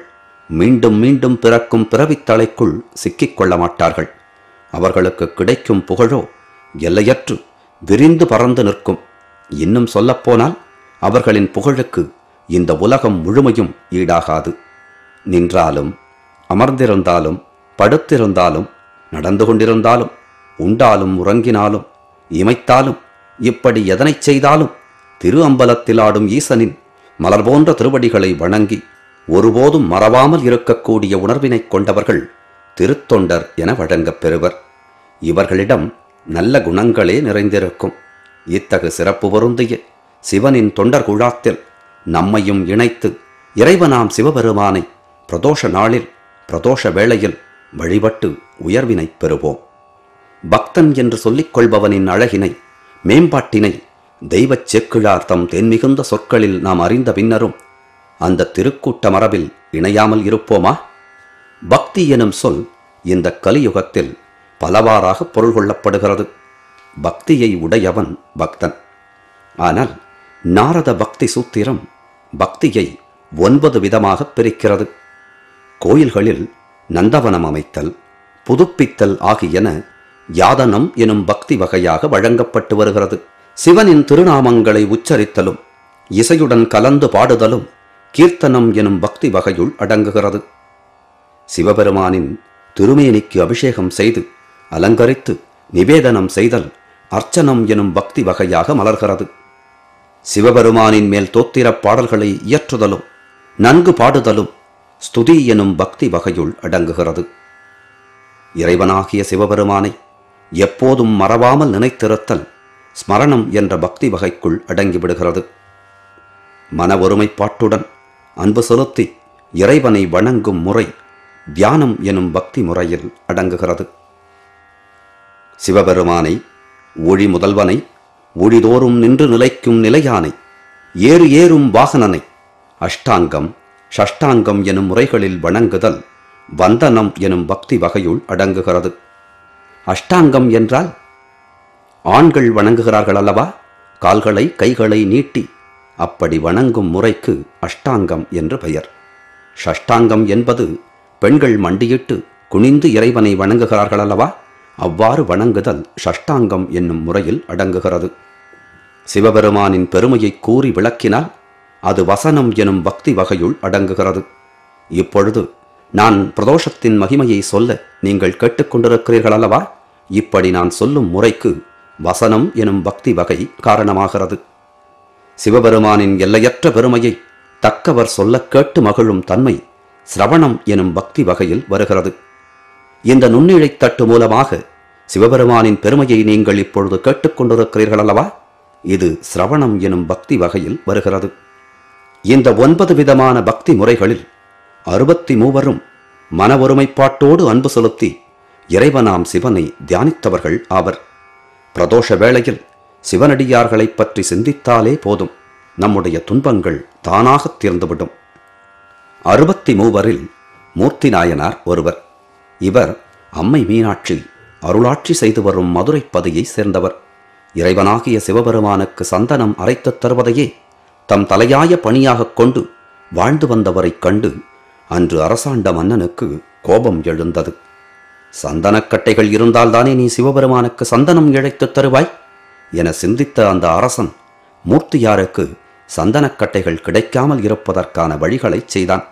Speaker 1: மீண்டும் மீண்டும் பிறக்கும் பிறவித்தலைக்குள் சிக்கிக் கொள்ள மாட்டார்கள். அவர்களுக்கு கிடைக்கும் புகழோ எல்லையற்று விரிந்து பறந்து நிற்கும். இன்னும் சொல்லப்போனால் அவர்களின் புகழுக்கு இந்த உலகம் முழுமையும் ஈடாகாது. நின்றாலும் அமர்ந்திருந்தாலும் படுத்திருந்தாலும் நடந்து கொண்டிருந்தாலும் உண்டாலும் உறங்கினாலும் இமைத்தாலும் இப்படி எதனைச் செய்தாலும் திரு அம்பலத்தில் ஆடும் ஈசனின் மலர் போன்ற திருவடிகளை வணங்கி ஒருபோதும் மறவாமல் இருக்கக்கூடிய உணர்வினைக் கொண்டவர்கள் திருத்தொண்டர் என வழங்கப் பெறுவர். இவர்களிடம் நல்ல குணங்களே நிறைந்திருக்கும். இத்தகு சிறப்பு பொருந்திய சிவனின் தொண்டர் குழாத்தில் நம்மையும் இணைத்து இறைவனாம் சிவபெருமானை பிரதோஷ நாளில் பிரதோஷ வேளையில் வழிபட்டு உயர்வினை பெறுவோம். பக்தன் என்று சொல்லிக் கொள்பவனின் அழகினை மேம்பாட்டினை தெய்வச் சேக்கிழார் தம் தேன்மிகுந்த சொற்களில் நாம் அறிந்த பின்னரும் அந்த திருக்கூட்ட மரபில் இணையாமல் இருப்போமா? பக்தி எனும் சொல் இந்த கலியுகத்தில் பலவாறாக பொருள் கொள்ளப்படுகிறது. பக்தியை உடையவன் பக்தன். ஆனால் நாரத பக்தி சூத்திரம் பக்தியை 9 விதமாக பிரிக்கிறது. கோயில்களில் நந்தவனம் அமைத்தல், புதுப்பித்தல் ஆகியன யாதனம் எனும் பக்தி வகையாக வழங்கப்பட்டு வருகிறது. சிவனின் திருநாமங்களை உச்சரித்தலும் இசையுடன் கலந்து பாடுதலும் கீர்த்தனம் எனும் பக்தி வகையுள் அடங்குகிறது. சிவபெருமானின் திருமேனிக்கு அபிஷேகம் செய்து அலங்கரித்து நிவேதனம் செய்தல் அர்ச்சனம் எனும் பக்தி வகையாக மலர்கிறது. சிவபெருமானின் மேல் தோத்திரப் பாடல்களை இயற்றுதலும் நன்கு பாடுதலும் ஸ்துதி எனும் பக்தி வகையுள் அடங்குகிறது. இறைவனாகிய சிவபெருமானை எப்போதும் மறவாமல் நினைத்திருத்தல் ஸ்மரணம் என்ற பக்தி வகைக்குள் அடங்கிவிடுகிறது. மன ஒருமைப்பாட்டுடன் அன்பு செலுத்தி இறைவனை வணங்கும் முறை தியானம் எனும் பக்தி முறையில் அடங்குகிறது. சிவபெருமானை, ஒளி முதல்வனை, ஒளிதோறும் நின்று நிலைக்கும் நிலையானை, ஏறு ஏறும் வாகனனை அஷ்டாங்கம் ஷஷ்டாங்கம் எனும் முறைகளில் வணங்குதல் வந்தனம் எனும் பக்தி வகையுள் அடங்குகிறது. அஷ்டாங்கம் என்றால் ஆண்கள் வணங்குகிறார்கள் அல்லவா, கால்களை கைகளை நீட்டி அப்படி வணங்கும் முறைக்கு அஷ்டாங்கம் என்று பெயர். ஷஷ்டாங்கம் என்பது பெண்கள் மண்டியிட்டு குனிந்து இறைவனை வணங்குகிறார்கள் அல்லவா, அவ்வாறு வணங்குதல் ஷஷ்டாங்கம் என்னும் முறையில் அடங்குகிறது. சிவபெருமானின் பெருமையை கூறி விளக்கினால் அது வசனம் எனும் பக்தி வகையுள் அடங்குகிறது. இப்பொழுது நான் பிரதோஷத்தின் மகிமையை சொல்ல நீங்கள் கேட்டுக்கொண்டிருக்கிறீர்கள் அல்லவா, இப்படி நான் சொல்லும் முறைக்கு வசனம் எனும் பக்தி வகை காரணமாகிறது. சிவபெருமானின் எல்லையற்ற பெருமையை தக்கவர் சொல்ல கேட்டு மகிழும் தன்மை சிரவணம் எனும் பக்தி வகையில் வருகிறது. இந்த நுண்ணிழைத் தட்டு மூலமாக சிவபெருமானின் பெருமையை நீங்கள் இப்பொழுது கேட்டுக்கொண்டிருக்கிறீர்கள் அல்லவா, இது சிரவணம் எனும் பக்தி வகையில் வருகிறது. இந்த 9 விதமான பக்தி முறைகளில் 63 மன ஒருமைப்பாட்டோடு அன்பு செலுத்தி இறைவனாம் சிவனை தியானித்தவர்கள் ஆவர். பிரதோஷ வேளையில் சிவனடியார்களைப் பற்றி சிந்தித்தாலே போதும், நம்முடைய துன்பங்கள் தானாகத் தீர்ந்துவிடும். 63 மூர்த்தி நாயனார் ஒருவர். இவர் அம்மை மீனாட்சி அருளாட்சி செய்து வரும் மதுரைப்பதியை சேர்ந்தவர். இறைவனாகிய சிவபெருமானுக்கு சந்தனம் அரைத்துத் தருவதையே தம் தலையாய பணியாகக் கொண்டு வாழ்ந்து வந்தவரைக் கண்டு அன்று அரசாண்ட மன்னனுக்கு கோபம் எழுந்தது. சந்தனக்கட்டைகள் இருந்தால்தானே நீ சிவபெருமானுக்கு சந்தனம் இழைத்துத் தருவாய் என சிந்தித்த அந்த அரசன் மூர்த்தியாருக்கு சந்தனக்கட்டைகள் கிடைக்காமல் இருப்பதற்கான வழிகளைச் செய்தான்.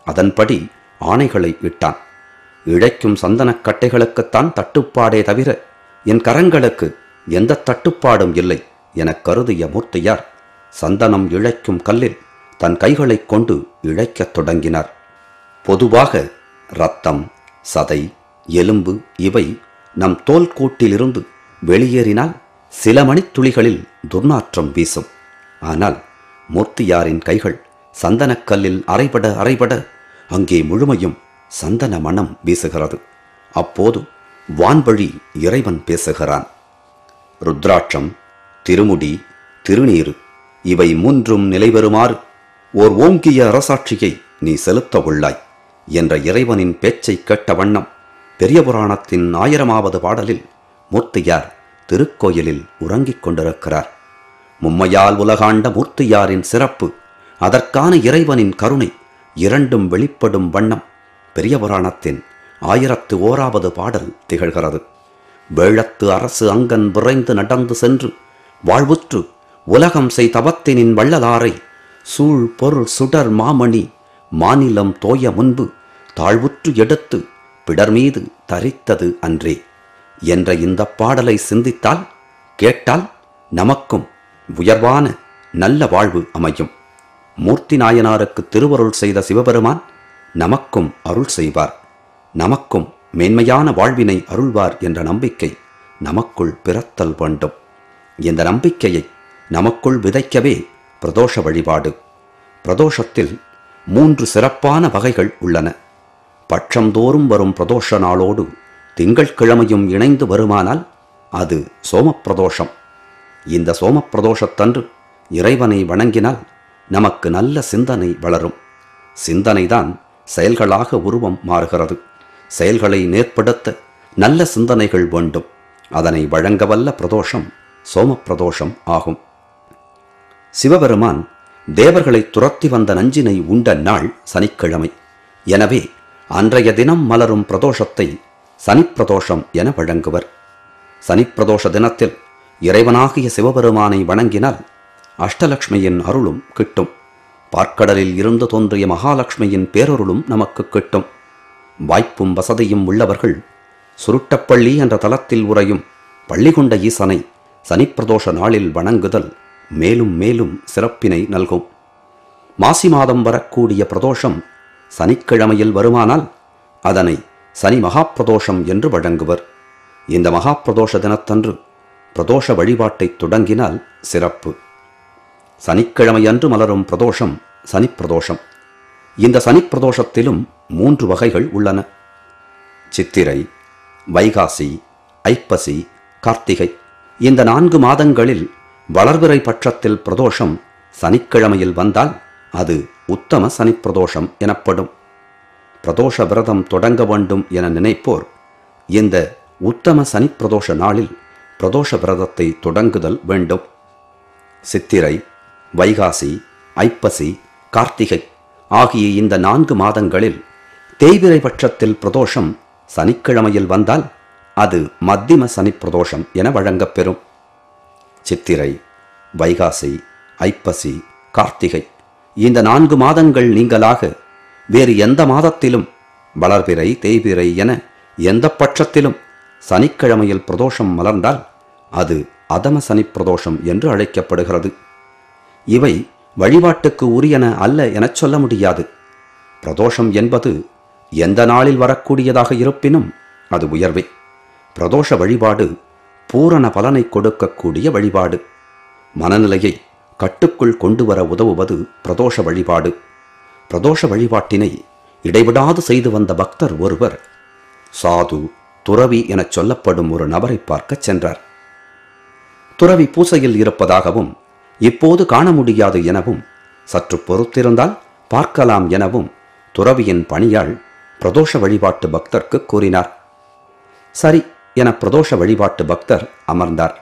Speaker 1: அதன்படி ஆணைகளை இட்டான். இழைக்கும் சந்தனக்கட்டைகளுக்குத்தான் தட்டுப்பாடே தவிர என் கரங்களுக்கு எந்த தட்டுப்பாடும் இல்லை எனக் கருதிய மூர்த்தியார் சந்தனம் இழைக்கும் கல்லில் தன் கைகளைக் கொண்டு இழைக்கத் தொடங்கினார். பொதுவாக இரத்தம், சதை, எலும்பு இவை நம் தோல் கூட்டிலிருந்து வெளியேறினால் சில மணித்துளிகளில் துர்நாற்றம் வீசும். ஆனால் மூர்த்தியாரின் கைகள் சந்தனக்கல்லில் அரைபட அங்கே முழுமையும் சந்தன மனம் வீசுகிறது. அப்போது வான்வழி இறைவன் பேசுகிறான். ருத்ராட்சம், திருமுடி, திருநீறு இவை மூன்றும் நிலைபெறுமாறு ஓர் ஓங்கிய அரசாட்சியை நீ செலுத்த உள்ளாய் என்ற இறைவனின் பேச்சை கேட்ட வண்ணம் பெரிய புராணத்தின் 1000வது பாடலில் மூர்த்தியார் திருக்கோயிலில் உறங்கிக் கொண்டிருக்கிறார். மும்மையால் உலகாண்ட மூர்த்தியாரின் சிறப்பு, அதற்கான இறைவனின் கருணை இரண்டும் வெளிப்படும் வண்ணம் பெரிய புராணத்தின் 1001வது பாடல் திகழ்கிறது. வேழத்து அரசு அங்கன் விரைந்து நடந்து சென்று வாழ்வுற்று உலகம் செய் தவத்தினின் வள்ளலாரை சூழ் பொருள் சுடர் மாமணி மாநிலம் தோய முன்பு தாழ்வுற்று எடுத்து பிடர் மீது தரித்தது அன்றே என்ற இந்த பாடலை சிந்தித்தால் கேட்டால் நமக்கும் உயர்வான நல்ல வாழ்வு அமையும். மூர்த்தி நாயனாருக்கு திருவருள் செய்த சிவபெருமான் நமக்கும் அருள் செய்வார், நமக்கும் மேன்மையான வாழ்வினை அருள்வார் என்ற நம்பிக்கை நமக்குள் பிறத்தல் வேண்டும். இந்த நம்பிக்கையை நமக்குள் விதைக்கவே பிரதோஷ வழிபாடு. பிரதோஷத்தில் 3 சிறப்பான வகைகள் உள்ளன. பட்சந்தோறும் வரும் பிரதோஷ நாளோடு திங்கட்கிழமையும் இணைந்து வருமானால் அது சோமப்பிரதோஷம். இந்த சோமப்பிரதோஷத்தன்று இறைவனை வணங்கினால் நமக்கு நல்ல சிந்தனை வளரும். சிந்தனைதான் செயல்களாக உருவம் மாறுகிறது. செயல்களை நேர்படுத்த நல்ல சிந்தனைகள் வேண்டும். அதனை வழங்கவல்ல பிரதோஷம் சோமப்பிரதோஷம் ஆகும். சிவபெருமான் தேவர்களை துரத்தி வந்த நஞ்சினை உண்ட நாள் சனிக்கிழமை. எனவே அன்றைய தினம் மலரும் பிரதோஷத்தை சனிப்பிரதோஷம் என வழங்குவர். சனிப்பிரதோஷ தினத்தில் இறைவனாகிய சிவபெருமானை வணங்கினால் அஷ்டலக்ஷ்மியின் அருளும் கிட்டும். பார்க்கடலில் இருந்து தோன்றிய மகாலட்சுமியின் பேரருளும் நமக்கு கிட்டும். வாய்ப்பும் வசதியும் உள்ளவர்கள் சுருட்டப்பள்ளி என்ற தலத்தில் உறையும் பள்ளிகொண்ட ஈசனை சனிப்பிரதோஷ நாளில் வணங்குதல் மேலும் மேலும் சிறப்பினை நல்கும். மாசி மாதம் வரக்கூடிய பிரதோஷம் சனிக்கிழமையில் வருமானால் அதனை சனி மகாப்பிரதோஷம் என்று வழங்குவர். இந்த மகாப்பிரதோஷ தினத்தன்று பிரதோஷ வழிபாட்டை தொடங்கினால் சிறப்பு. சனிக்கிழமையன்று மலரும் பிரதோஷம் சனிப்பிரதோஷம். இந்த சனிப்பிரதோஷத்திலும் 3 வகைகள் உள்ளன. சித்திரை, வைகாசி, ஐப்பசி, கார்த்திகை இந்த 4 மாதங்களில் வளர்பிறை பட்சத்தில் பிரதோஷம் சனிக்கிழமையில் வந்தால் அது உத்தம சனிப்பிரதோஷம் எனப்படும். பிரதோஷ விரதம் தொடங்க வேண்டும் என நினைப்போர் இந்த உத்தம சனிப்பிரதோஷ நாளில் பிரதோஷ விரதத்தை தொடங்குதல் வேண்டும். சித்திரை, வைகாசி, ஐப்பசி, கார்த்திகை ஆகிய இந்த 4 மாதங்களில் தேய்பிறை பட்சத்தில் பிரதோஷம் சனிக்கிழமையில் வந்தால் அது மத்திம சனிப்பிரதோஷம் என வழங்கப்பெறும். சித்திரை, வைகாசி, ஐப்பசி, கார்த்திகை இந்த 4 மாதங்கள் நீங்களாக வேறு எந்த மாதத்திலும் வளர்பிறை, தேய்பிறை என எந்த பட்சத்திலும் சனிக்கிழமையில் பிரதோஷம் மலர்ந்தால் அது அதம சனிப்பிரதோஷம் என்று அழைக்கப்படுகிறது. இவை வழிபாட்டுக்கு உரியன அல்ல எனச் சொல்ல முடியாது. பிரதோஷம் என்பது எந்த நாளில் வரக்கூடியதாக இருப்பினும் அது உயர்வே. பிரதோஷ வழிபாடு பூரண பலனை கொடுக்கக்கூடிய வழிபாடு. மனநிலையை கட்டுக்குள் கொண்டு வர உதவுவது பிரதோஷ வழிபாடு. பிரதோஷ வழிபாட்டினை இடைவிடாது செய்து வந்த பக்தர் ஒருவர் சாது, துறவி எனச் சொல்லப்படும் ஒரு நபரை பார்க்கச் சென்றார். துறவி பூசையில் இருப்பதாகவும் இப்போது காண முடியாது எனவும் சற்று பொறுத்திருந்தால் பார்க்கலாம் எனவும் துறவியின் பணியாள் பிரதோஷ வழிபாட்டு பக்தர்க்கு கூறினார். சரி என பிரதோஷ வழிபாட்டு பக்தர் அமர்ந்தார்.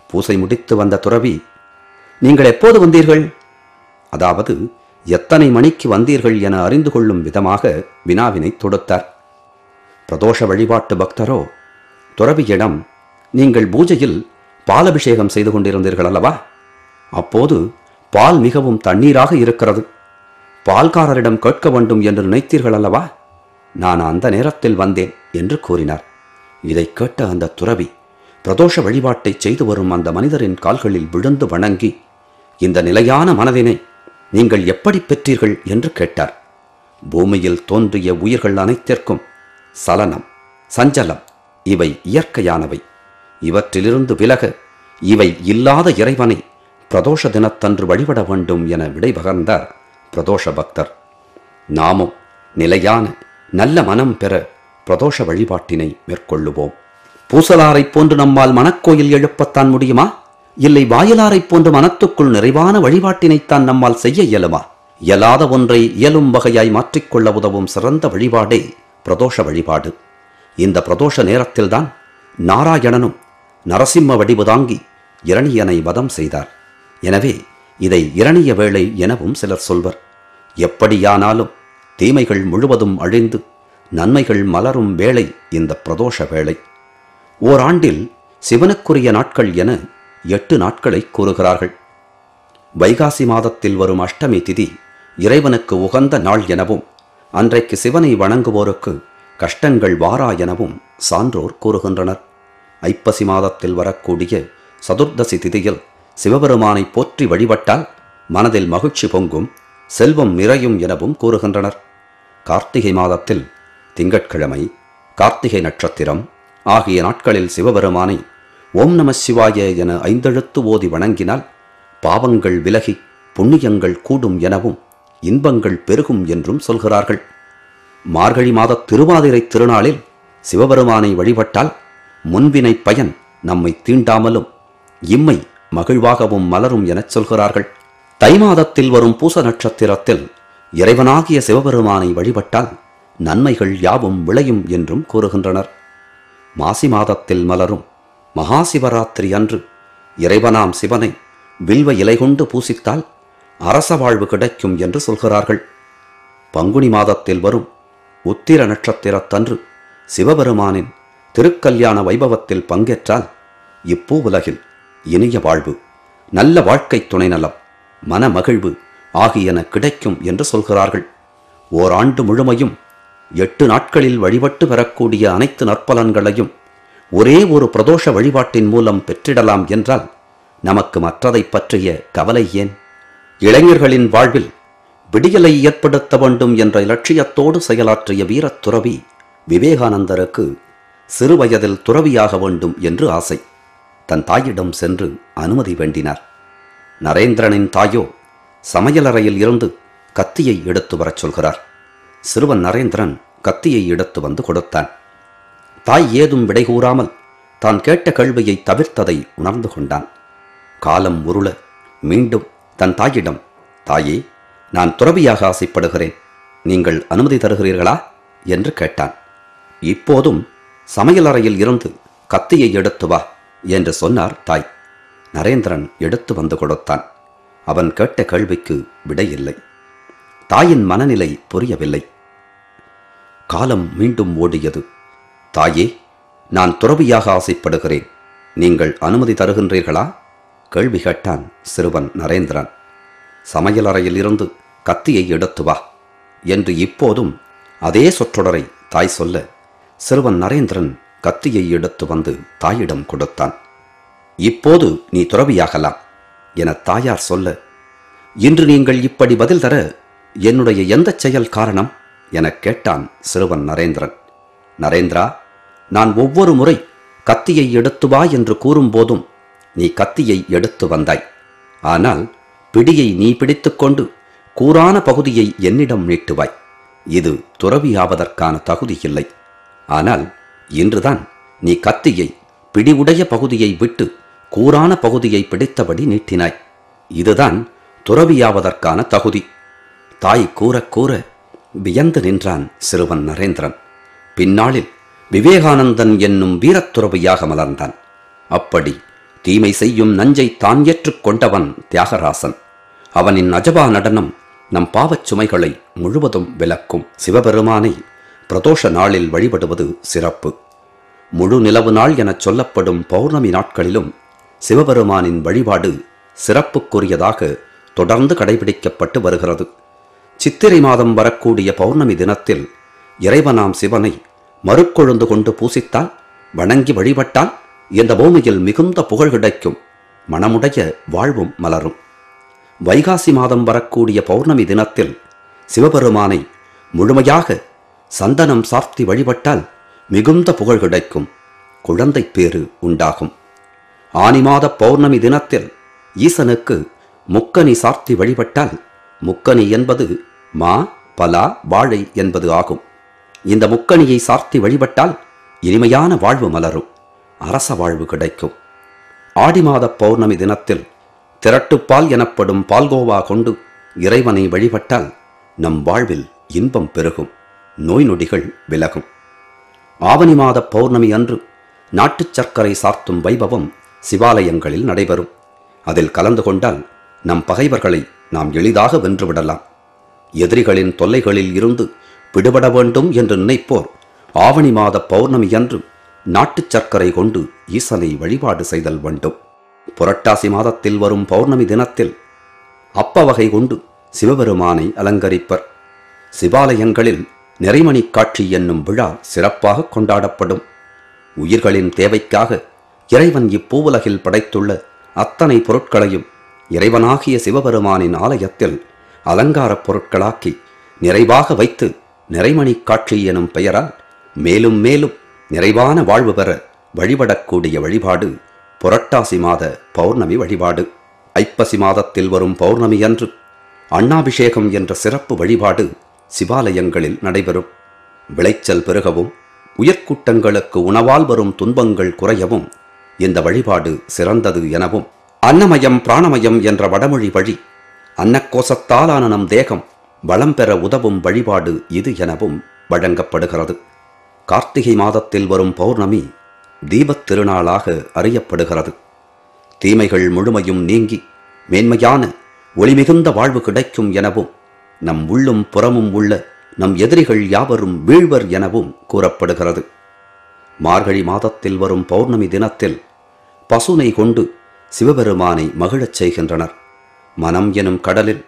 Speaker 1: பூசை முடித்து வந்த துறவி, நீங்கள் எப்போது வந்தீர்கள், அதாவது எத்தனை மணிக்கு வந்தீர்கள் என அறிந்து கொள்ளும் விதமாக வினாவினை தொடுத்தார். பிரதோஷ வழிபாட்டு பக்தரோ துறவியிடம், நீங்கள் பூஜையில் பாலபிஷேகம் செய்து கொண்டிருந்தீர்கள் அல்லவா, அப்போது பால் மிகவும் தண்ணீராக இருக்கிறது, பால்காரரிடம் கேட்க வேண்டும் என்று நினைத்தீர்கள் அல்லவா, நான் அந்த நேரத்தில் வந்தேன் என்று கூறினார். இதை கேட்ட அந்த துறவி பிரதோஷ வழிபாட்டை செய்து வரும் அந்த மனிதரின் கால்களில் விழுந்து வணங்கி, இந்த நிலையான மனதினை நீங்கள் எப்படி பெற்றீர்கள் என்று கேட்டார். பூமியில் தோன்றிய உயிர்கள் அனைத்திற்கும் சலனம், சஞ்சலம் இவை இயற்கையானவை. இவற்றிலிருந்து விலக இவை இல்லாத இறைவனை பிரதோஷ தினத்தன்று வழிபட வேண்டும் என விடை பகர்ந்தார் பிரதோஷ பக்தர். நாமும் நிலையான நல்ல மனம் பெற பிரதோஷ வழிபாட்டினை மேற்கொள்ளுவோம். பூசலாரைப் போன்று நம்மால் மனக்கோயில் எழுப்பத்தான் முடியுமா? இல்லை வாயிலாரைப் போன்று மனத்துக்குள் நிறைவான வழிபாட்டினைத்தான் நம்மால் செய்ய இயலுமா? இயலாத ஒன்றை இயலும் வகையாய் மாற்றிக்கொள்ள உதவும் சிறந்த வழிபாடே பிரதோஷ வழிபாடு. இந்த பிரதோஷ நேரத்தில்தான் நாராயணனும் நரசிம்ம வடிவு தாங்கி இரணியனை வதம் செய்தார். எனவே இதை இரணிய வேளை எனவும் சிலர் சொல்வர். எப்படியானாலும் தீமைகள் முழுவதும் அழிந்து நன்மைகள் மலரும் வேளை இந்த பிரதோஷ வேளை. ஓராண்டில் சிவனுக்குரிய நாட்கள் என 8 நாட்களை கூறுகிறார்கள். வைகாசி மாதத்தில் வரும் அஷ்டமி திதி இறைவனுக்கு உகந்த நாள் எனவும், அன்றைக்கு சிவனை வணங்குவோருக்கு கஷ்டங்கள் வாரா எனவும் சான்றோர் கூறுகின்றனர். ஐப்பசி மாதத்தில் வரக்கூடிய சதுர்தசி திதியில் சிவபெருமானை போற்றி வழிபட்டால் மனதில் மகிழ்ச்சி பொங்கும், செல்வம் நிறையும் எனவும் கூறுகின்றனர். கார்த்திகை மாதத்தில் திங்கட்கிழமை, கார்த்திகை நட்சத்திரம் ஆகிய நாட்களில் சிவபெருமானை ஓம் நம சிவாய என 5 எழுத்து ஓதி வணங்கினால் பாவங்கள் விலகி புண்ணியங்கள் கூடும் எனவும் இன்பங்கள் பெருகும் என்றும் சொல்கிறார்கள். மார்கழி மாத திருவாதிரை திருநாளில் சிவபெருமானை வழிபட்டால் முன்வினை பயன் நம்மை தீண்டாமலும் இம்மை மகிழ்வாகவும் மலரும் எனச் சொல்கிறார்கள். தை மாதத்தில் வரும் பூச நட்சத்திரத்தில் இறைவனாகிய சிவபெருமானை வழிபட்டால் நன்மைகள் யாவும் விளையும் என்றும் கூறுகின்றனர். மாசி மாதத்தில் மலரும் மகா சிவராத்திரி அன்று இறைவனாம் சிவனை வில்வ இலை கொண்டு பூசித்தால் அரச வாழ்வு கிடைக்கும் என்று சொல்கிறார்கள். பங்குனி மாதத்தில் வரும் உத்திர நட்சத்திரத்தன்று சிவபெருமானின் திருக்கல்யாண வைபவத்தில் பங்கேற்றால் இப்பூவுலகில் இனிய வாழ்வு, நல்ல வாழ்க்கை துணை நலம், மன மகிழ்வு ஆகியன கிடைக்கும் என்று சொல்கிறார்கள். ஓராண்டு முழுமையும் 8 நாட்களில் வழிபட்டு பெறக்கூடிய அனைத்து நற்பலன்களையும் ஒரே ஒரு பிரதோஷ வழிபாட்டின் மூலம் பெற்றிடலாம் என்றால் நமக்கு மற்றதை பற்றிய கவலை ஏன்? இளைஞர்களின் வாழ்வில் விடியலை ஏற்படுத்த வேண்டும் என்ற இலட்சியத்தோடு செயலாற்றிய வீரத் துறவி விவேகானந்தருக்கு சிறுவயதில் துறவியாக வேண்டும் என்று ஆசை. தன் தாயிடம் சென்று அனுமதி வேண்டினார். நரேந்திரனின் தாயோ சமையலறையில் இருந்து கத்தியை எடுத்து வரச் சொல்கிறார். சிறுவன் நரேந்திரன் கத்தியை எடுத்து வந்து கொடுத்தான். தாய் ஏதும் விடை கூறாமல் தான் கேட்ட கேள்வியை தவிர்த்ததை உணர்ந்து கொண்டான். காலம் உருள மீண்டும் தன் தாயிடம், தாயே, நான் துறவியாக ஆசைப்படுகிறேன், நீங்கள் அனுமதி தருகிறீர்களா என்று கேட்டான். இப்போதும் சமையலறையில் இருந்து கத்தியை எடுத்து வா என்று சொன்னார் தாய். நரேந்திரன் எடுத்து வந்து கொடுத்தான். அவன் கேட்ட கேள்விக்கு விடையில்லை. தாயின் மனநிலை புரியவில்லை. காலம் மீண்டும் ஓடியது. தாயே, நான் துறவியாக ஆசைப்படுகிறேன், நீங்கள் அனுமதி தருகின்றீர்களா? கேள்வி கேட்டான் சிறுவன் நரேந்திரன். சமையலறையில் இருந்து கத்தியை எடுத்து வா என்று இப்போதும் அதே சொற்றொடரை தாய் சொல்ல, சிறுவன் நரேந்திரன் கத்தியை எடுத்து வந்து தாயிடம் கொடுத்தான். இப்போது நீ துறவியாகலாம் என தாயார் சொல்ல, இன்று நீங்கள் இப்படி பதில் தர என்னுடைய எந்த செயல் காரணம் என கேட்டான் சிறுவன் நரேந்திரன். நரேந்திரா, நான் ஒவ்வொரு முறை கத்தியை எடுத்து வா என்று கூறும்போதும் நீ கத்தியை எடுத்து வந்தாய். ஆனால் பிடியை நீ பிடித்துக்கொண்டு கூரான பகுதியை என்னிடம் நீட்டுவாய். இது துறவியாவதற்கான தகுதி இல்லை. ஆனால் இன்றுதான் நீ கத்தியை பிடிவுடைய பகுதியை விட்டு கூரான பகுதியை பிடித்தபடி நீட்டினாய். இதுதான் துறவியாவதற்கான தகுதி. தாய் கூற கூற வியந்து நின்றான் சிறுவன் நரேந்திரன். பின்னாளில் விவேகானந்தன் என்னும் வீரத்துறவியாக மலர்ந்தான். அப்படி தீமை செய்யும் நஞ்சை தான் ஏற்றுக்கொண்டவன் தியாகராசன். அவனின் அஜபா நடனம் நம் பாவச் சுமைகளை முழுவதும் விலக்கும். சிவபெருமானை பிரதோஷ நாளில் வழிபடுவது சிறப்பு. முழு நிலவு நாள் எனச் சொல்லப்படும் பௌர்ணமி நாட்களிலும் சிவபெருமானின் வழிபாடு சிறப்புக்குரியதாக தொடர்ந்து கடைபிடிக்கப்பட்டு வருகிறது. சித்திரை மாதம் வரக்கூடிய பௌர்ணமி தினத்தில் இறைவனாம் சிவனை மறுக்கொழுந்து கொண்டு பூசித்தால், வணங்கி வழிபட்டால் இந்த பூமியில் மிகுந்த புகழ் கிடைக்கும், மனமுடைய வாழ்வும் மலரும். வைகாசி மாதம் வரக்கூடிய பௌர்ணமி தினத்தில் சிவபெருமானை முழுமையாக சந்தனம் சார்த்தி வழிபட்டால் மிகுந்த புகழ் கிடைக்கும், குழந்தை பேறு உண்டாகும். ஆனி மாத பௌர்ணமி தினத்தில் ஈசனுக்கு முக்கனி சார்த்தி வழிபட்டால், முக்கனி என்பது மா, பலா, வாழை என்பது ஆகும். இந்த முக்கனியை சார்த்தி வழிபட்டால் இனிமையான வாழ்வு மலரும், அரச வாழ்வு கிடைக்கும். ஆடி மாத பௌர்ணமி தினத்தில் திரட்டுப்பால் எனப்படும் பால்கோவா கொண்டு இறைவனை வழிபட்டால் நம் வாழ்வில் இன்பம் பெருகும், நோய் நொடிகள் விலகும். ஆவணி மாத பௌர்ணமி அன்று நாட்டுச் சர்க்கரை சார்த்தும் வைபவம் சிவாலயங்களில் நடைபெறும். அதில் கலந்து கொண்டால் நம் பகைவர்களை நாம் எளிதாக வென்றுவிடலாம். எதிரிகளின் தொல்லைகளில் இருந்து விடுபட வேண்டும் என்று நினைப்போர் ஆவணி மாத பௌர்ணமி அன்று நாட்டுச் சர்க்கரை கொண்டு ஈசனை வழிபாடு செய்தல் வேண்டும். புரட்டாசி மாதத்தில் வரும் பௌர்ணமி தினத்தில் அப்ப வகை கொண்டு சிவபெருமானை அலங்கரிப்பர். சிவாலயங்களில் நிறைமணி காட்சி என்னும் விழா சிறப்பாக கொண்டாடப்படும். உயிர்களின் தேவைக்காக இறைவன் இப்பூவுலகில் படைத்துள்ள அத்தனை பொருட்களையும் இறைவனாகிய சிவபெருமானின் ஆலயத்தில் அலங்காரப் பொருட்களாக்கி நிறைவாக வைத்து நிறைமணி காட்சி எனும் பெயரால் மேலும் மேலும் நிறைவான வாழ்வு பெற வழிபடக்கூடிய வழிபாடு புரட்டாசி மாத பௌர்ணமி வழிபாடு. ஐப்பசி மாதத்தில் வரும் பௌர்ணமி அன்று அன்னாபிஷேகம் என்ற சிறப்பு வழிபாடு சிவாலயங்களில் நடைபெறும். விளைச்சல் பெருகவும் உயர்கூட்டங்களுக்கு உணவால் வரும் துன்பங்கள் குறையவும் இந்த வழிபாடு சிறந்தது எனவும், அன்னமயம் பிராணமயம் என்ற வடமொழி வழி அன்னக்கோசத்தாலான நம் தேகம் வளம் பெற உதவும் வழிபாடு இது எனவும் வழங்கப்படுகிறது. கார்த்திகை மாதத்தில் வரும் பௌர்ணமி தீபத் திருநாளாக அறியப்படுகிறது. தீமைகள் முழுமையும் நீங்கி மேன்மையான ஒளிமிகுந்த வாழ்வு கிடைக்கும் எனவும், நம் உள்ளும் புறமும் உள்ள நம் எதிரிகள் யாவரும் வீழ்வர் எனவும் கூறப்படுகிறது. மார்கழி மாதத்தில் வரும் பௌர்ணமி தினத்தில் பசுனை கொண்டு சிவபெருமானை மகிழச் செய்கின்றனர். மனம் எனும் கடலில்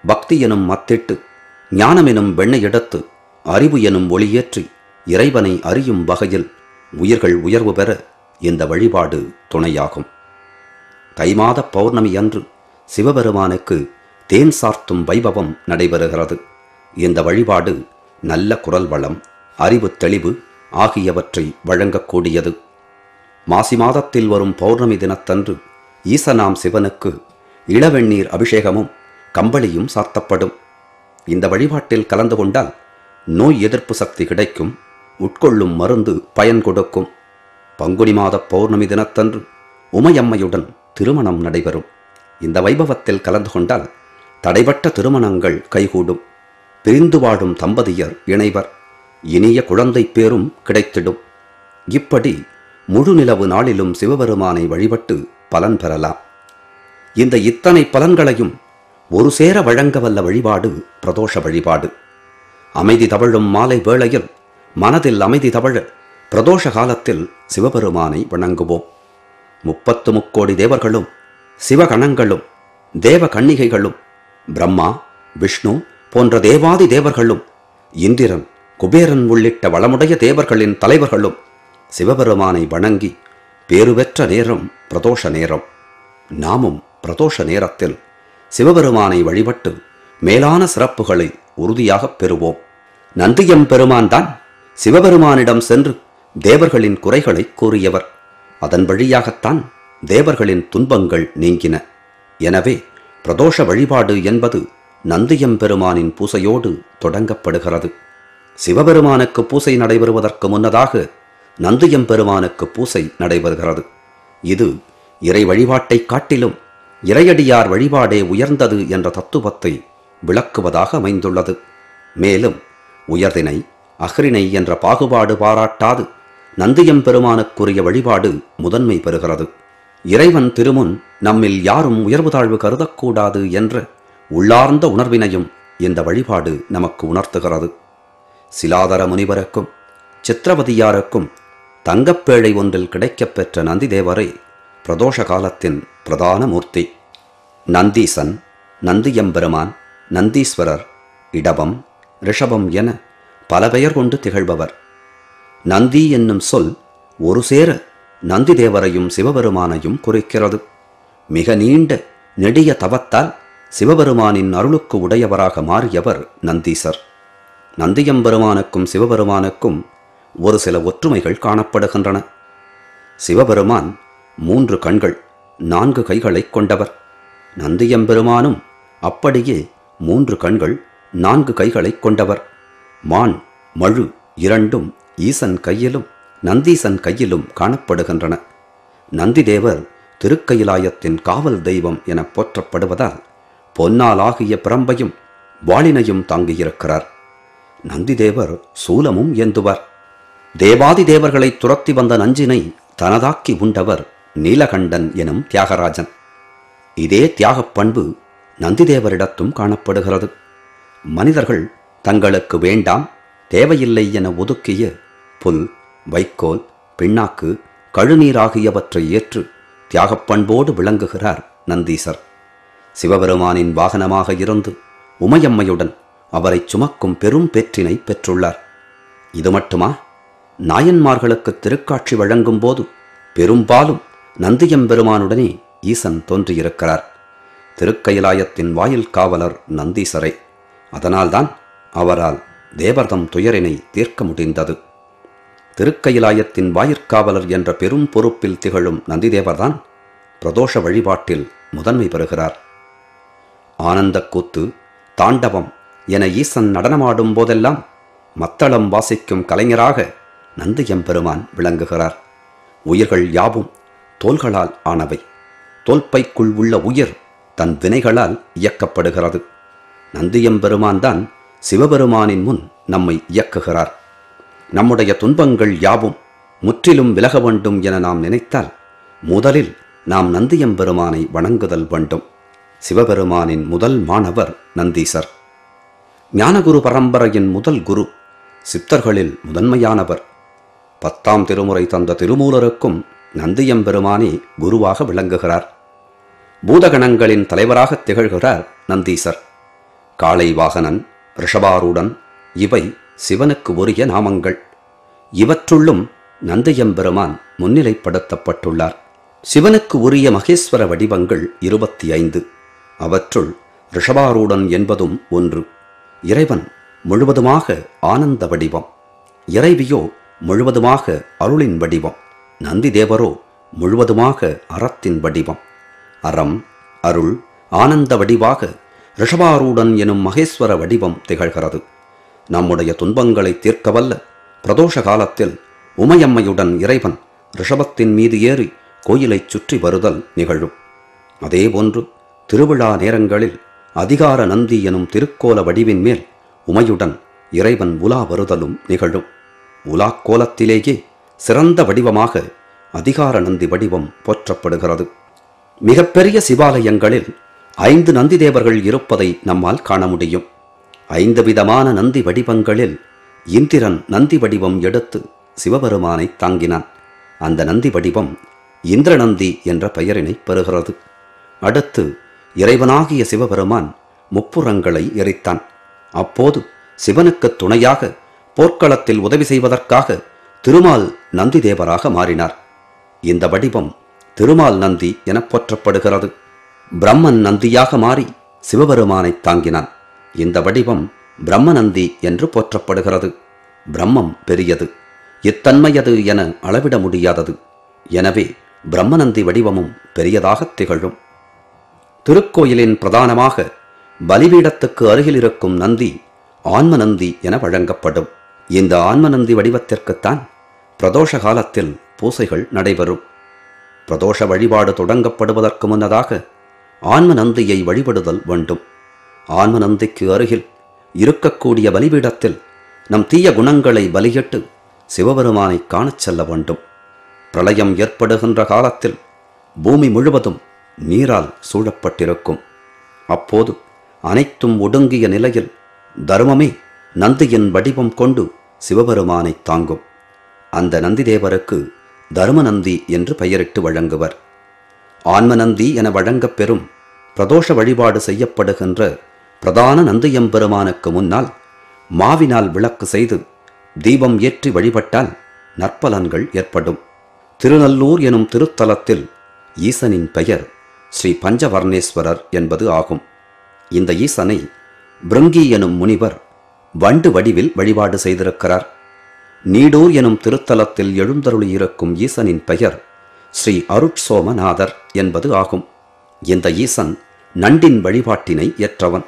Speaker 1: பக்தி எனும் மத்திட்டு ஞானம் எனும் வெண்ணெய் எடுத்து அறிவு எனும் ஒளியேற்றி இறைவனை அறியும் வகையில் உயிர்கள் உயர்வு பெற இந்த வழிபாடு துணையாகும். தைமாத பௌர்ணமி அன்று சிவபெருமானுக்கு தேன் சார்த்தும் வைபவம் நடைபெறுகிறது. இந்த வழிபாடு நல்ல குரல் வளம், அறிவு தெளிவு ஆகியவற்றை வழங்கக்கூடியது. மாசி மாதத்தில் வரும் பௌர்ணமி தினத்தன்று ஈசனாம் சிவனுக்கு இளவெண்ணீர் அபிஷேகமும் கம்பளியும் சார்த்தப்படும். இந்த வழிபாட்டில் கலந்து கொண்டால் நோய் எதிர்ப்பு சக்தி கிடைக்கும், உட்கொள்ளும் மருந்து பயன் கொடுக்கும். பங்குனி மாத பௌர்ணமி தினத்தன்று உமையம்மையுடன் திருமணம் நடைபெறும். இந்த வைபவத்தில் கலந்து கொண்டால் தடைபட்ட திருமணங்கள் கைகூடும், பிரிந்து வாடும் தம்பதியர் இணைவர், இனிய குழந்தை பேரும் கிடைத்திடும். இப்படி முழு நிலவு நாளிலும் சிவபெருமானை வழிபட்டு பலன் பெறலாம். இந்த இத்தனை பலன்களையும் ஒரு சேர வழங்க வல்ல வழிபாடு பிரதோஷ வழிபாடு. அமைதி தவழும் மாலை வேளையில் மனதில் அமைதி தவழ பிரதோஷ காலத்தில் சிவபெருமானை வணங்குவோம். 33 தேவர்களும் சிவகணங்களும் தேவ கன்னிகைகளும் பிரம்மா விஷ்ணு போன்ற தேவாதி தேவர்களும் இந்திரன் குபேரன் உள்ளிட்ட வளமுடைய தேவர்களின் தலைவர்களும் சிவபெருமானை வணங்கி பேறு பெற்ற நேரம் பிரதோஷ நேரம். நாமும் பிரதோஷ நேரத்தில் சிவபெருமானை வழிபட்டு மேலான சிறப்புகளை உறுதியாகப் பெறுவோம். நந்தியம் பெருமான் தான் சிவபெருமானிடம் சென்று தேவர்களின் குறைகளை கூறியவர். அதன் வழியாகத்தான் தேவர்களின் துன்பங்கள் நீங்கின. எனவே பிரதோஷ வழிபாடு என்பது நந்தியம் பெருமானின் பூசையோடு தொடங்கப்படுகிறது. சிவபெருமானுக்கு பூசை நடைபெறுவதற்கு முன்னதாக நந்தியம் பெருமானுக்கு பூசை நடைபெறுகிறது. இது இறை வழிபாட்டை காட்டிலும் இறையடியார் வழிபாடே உயர்ந்தது என்ற தத்துவத்தை விளக்குவதாக அமைந்துள்ளது. மேலும் உயர்தினை அஃறிணை என்ற பாகுபாடு பாராட்டாது நந்தியம் பெருமானுக்குரிய வழிபாடு முதன்மை பெறுகிறது. இறைவன் திருமுன் நம்மில் யாரும் உயர்வு தாழ்வு கருதக்கூடாது என்ற உள்ளார்ந்த உணர்வினையும் இந்த வழிபாடு நமக்கு உணர்த்துகிறது. சிலாதர முனிவருக்கும் சித்திரவதியாருக்கும் தங்கப்பேழை ஒன்றில் கிடைக்கப் பெற்ற நந்திதேவரே பிரதோஷ காலத்தின் பிரதான மூர்த்தி. நந்தீசன், நந்தியம்பெருமான், நந்தீஸ்வரர், இடபம், ரிஷபம் என பல பெயர் கொண்டு திகழ்பவர். நந்தி என்னும் சொல் ஒரு சேர நந்திதேவரையும் சிவபெருமானையும் குறிக்கிறது. மிக நீண்ட நெடிய தவத்தால் சிவபெருமானின் அருளுக்கு உடையவராக மாறியவர் நந்தீசர். நந்தியம்பெருமானுக்கும் சிவபெருமானுக்கும் ஒரு சில ஒற்றுமைகள் காணப்படுகின்றன. சிவபெருமான் 3 கண்கள் 4 கைகளைக் கொண்டவர். நந்தியம்பெருமானும் அப்படியே 3 கண்கள் 4 கைகளைக் கொண்டவர். மான் மழு இரண்டும் ஈசன் கையிலும் நந்தீசன் கையிலும் காணப்படுகின்றன. நந்திதேவர் திருக்கயிலாயத்தின் காவல் தெய்வம் என போற்றப்படுவதால் பொன்னாலாகிய பிரம்பையும் வாளினையும் தாங்கியிருக்கிறார். நந்திதேவர் சூலமும் ஏந்துவார். தேவாதி தேவர்களை துரத்தி வந்த நஞ்சினை தனதாக்கி உண்டவர் நீலகண்டன் எனும் தியாகராஜன். இதே தியாகப் பண்பு நந்திதேவரிடத்தும் காணப்படுகிறது. மனிதர்கள் தங்களுக்கு வேண்டாம் தேவையில்லை என ஒதுக்கிய புல், வைக்கோல், பிண்ணாக்கு, கழுநீர் ஆகியவற்றை ஏற்று தியாகப் பண்போடு விளங்குகிறார் நந்தீசர். சிவபெருமானின் வாகனமாக இருந்து உமையம்மையுடன் அவரை சுமக்கும் பெரும் பேற்றினை பெற்றுள்ளார். இது மட்டுமா? நாயன்மார்களுக்கு திருக்காட்சி வழங்கும் போது பெரும்பாலும் நந்தியம்பெருமானுடனே ஈசன் தோன்றியிருக்கிறார். திருக்கயிலாயத்தின் வாயில் காவலர் நந்தீசரே. அதனால்தான் அவரால் தேவர்தம் துயரினை தீர்க்க முடிந்தது. திருக்கயிலாயத்தின் வாயிற்காவலர் என்ற பெரும் பொறுப்பில் திகழும் நந்திதேவர்தான் பிரதோஷ வழிபாட்டில் முதன்மை பெறுகிறார். ஆனந்தக்கூத்து, தாண்டவம் என ஈசன் நடனமாடும் போதெல்லாம் மத்தளம் வாசிக்கும் கலைஞராக நந்தியம்பெருமான் விளங்குகிறார். உயிர்கள் யாவும் தோள்களால் ஆனவை. தோல்பைக்குள் உள்ள உயிர் தன் வினைகளால் இயக்கப்படுகிறது. நந்தியம்பெருமான் தான் சிவபெருமானின் முன் நம்மை இயக்குகிறார். நம்முடைய துன்பங்கள் யாவும் முற்றிலும் விலக வேண்டும் என நாம் நினைத்தால் முதலில் நாம் நந்தியம்பெருமானை வணங்குதல் வேண்டும். சிவபெருமானின் முதல் மாணவர் நந்தீசர். ஞானகுரு பரம்பரையின் முதல் குரு, சித்தர்களில் முதன்மையானவர். 10ஆம் திருமுறை தந்த திருமூலருக்கும் நந்தியம்பெருமானே குருவாக விளங்குகிறார். பூதகணங்களின் தலைவராக திகழ்கிறார் நந்தீசர். காளை வாகனன், ரிஷபாரூடன் இவை சிவனுக்கு உரிய நாமங்கள். இவற்றுள்ளும் நந்தியம்பெருமான் முன்னிலைப்படுத்தப்பட்டுள்ளார். சிவனுக்கு உரிய மகேஸ்வர வடிவங்கள் 25. அவற்றுள் ரிஷபாரூடன் என்பதும் ஒன்று. இறைவன் முழுவதுமாக ஆனந்த வடிவம், இறைவியோ முழுவதுமாக அருளின் வடிவம், நந்திதேவரோ முழுவதுமாக அறத்தின் வடிவம். அறம், அருள், ஆனந்த வடிவாக ரிஷபாரூடன் எனும் மகேஸ்வர வடிவம் திகழ்கிறது. நம்முடைய துன்பங்களை தீர்க்கவல்ல பிரதோஷ காலத்தில் உமையம்மையுடன் இறைவன் ரிஷபத்தின் மீது ஏறி கோயிலைச் சுற்றி வருதல் நிகழும். அதேபோன்று திருவிழா நேரங்களில் அதிகார நந்தி எனும் திருக்கோல வடிவின் மேல் உமையுடன் இறைவன் உலா வருதலும் நிகழும். உலாக்கோலத்திலேயே சிறந்த வடிவமாக அதிகார நந்தி வடிவம் போற்றப்படுகிறது. மிகப்பெரிய சிவாலயங்களில் 5 நந்தி தேவர்கள் இருப்பதை நம்மால் காண முடியும். 5 விதமான நந்தி வடிவங்களில் இந்திரன் நந்தி வடிவம் எடுத்து சிவபெருமானை தாங்கினான். அந்த நந்தி வடிவம் இந்திரநந்தி என்ற பெயரினை பெறுகிறது. அடுத்து இறைவனாகிய சிவபெருமான் முப்புறங்களை எரித்தான். அப்போது சிவனுக்கு துணையாக போர்க்களத்தில் உதவி செய்வதற்காக திருமால் நந்தி தேவராக மாறினார். இந்த வடிவம் திருமால் நந்தி என போற்றப்படுகிறது. பிரம்மன் நந்தியாக மாறி சிவபெருமானை தாங்கினான். இந்த வடிவம் பிரம்மநந்தி என்று போற்றப்படுகிறது. பிரம்மம் பெரியது, இத்தன்மையது என அளவிட முடியாதது. எனவே பிரம்மநந்தி வடிவமும் பெரியதாக திகழும். திருக்கோயிலின் பிரதானமாக பலிபீடத்துக்கு அருகில் இருக்கும் நந்தி ஆன்மநந்தி என வழங்கப்படும். இந்த ஆன்மநந்தி வடிவத்திற்குத்தான் பிரதோஷ காலத்தில் பூசைகள் நடைபெறும். பிரதோஷ வழிபாடு தொடங்கப்படுவதற்கு முன்னதாக ஆன்மநந்தியை வழிபடுதல் வேண்டும். ஆன்மநந்திக்கு அருகில் இருக்கக்கூடிய பலிபீடத்தில் நம் தீய குணங்களை பலியிட்டு சிவபெருமானை காணச் செல்ல வேண்டும். பிரளயம் ஏற்படுகின்ற காலத்தில் பூமி முழுவதும் நீரால் சூழப்பட்டிருக்கும். அப்போது அனைத்தும் ஒடுங்கிய நிலையில் தர்மமே நந்தியின் வடிவம் கொண்டு சிவபெருமானை தாங்கும். அந்த நந்திதேவருக்கு தர்மநந்தி என்று பெயரிட்டு வழங்குவர். ஆன்மநந்தி என வழங்கப் பெறும் பிரதோஷ வழிபாடு செய்யப்படுகின்ற பிரதான நந்தியம்பெருமானுக்கு முன்னால் மாவினால் விளக்கு செய்து தீபம் ஏற்றி வழிபட்டால் நற்பலன்கள் ஏற்படும். திருநல்லூர் எனும் திருத்தலத்தில் ஈசனின் பெயர் ஸ்ரீ பஞ்சவர்ணேஸ்வரர் என்பது ஆகும். இந்த ஈசனை பிருங்கி எனும் முனிவர் வண்டு வடிவில் வழிபாடு செய்திருக்கிறார். நீடூர் எனும் திருத்தலத்தில் எழுந்தருளியிருக்கும் ஈசனின் பெயர் ஸ்ரீ அருட்சோமநாதர் என்பது ஆகும். இந்த ஈசன் நண்டின் வழிபாட்டினை ஏற்றவன்.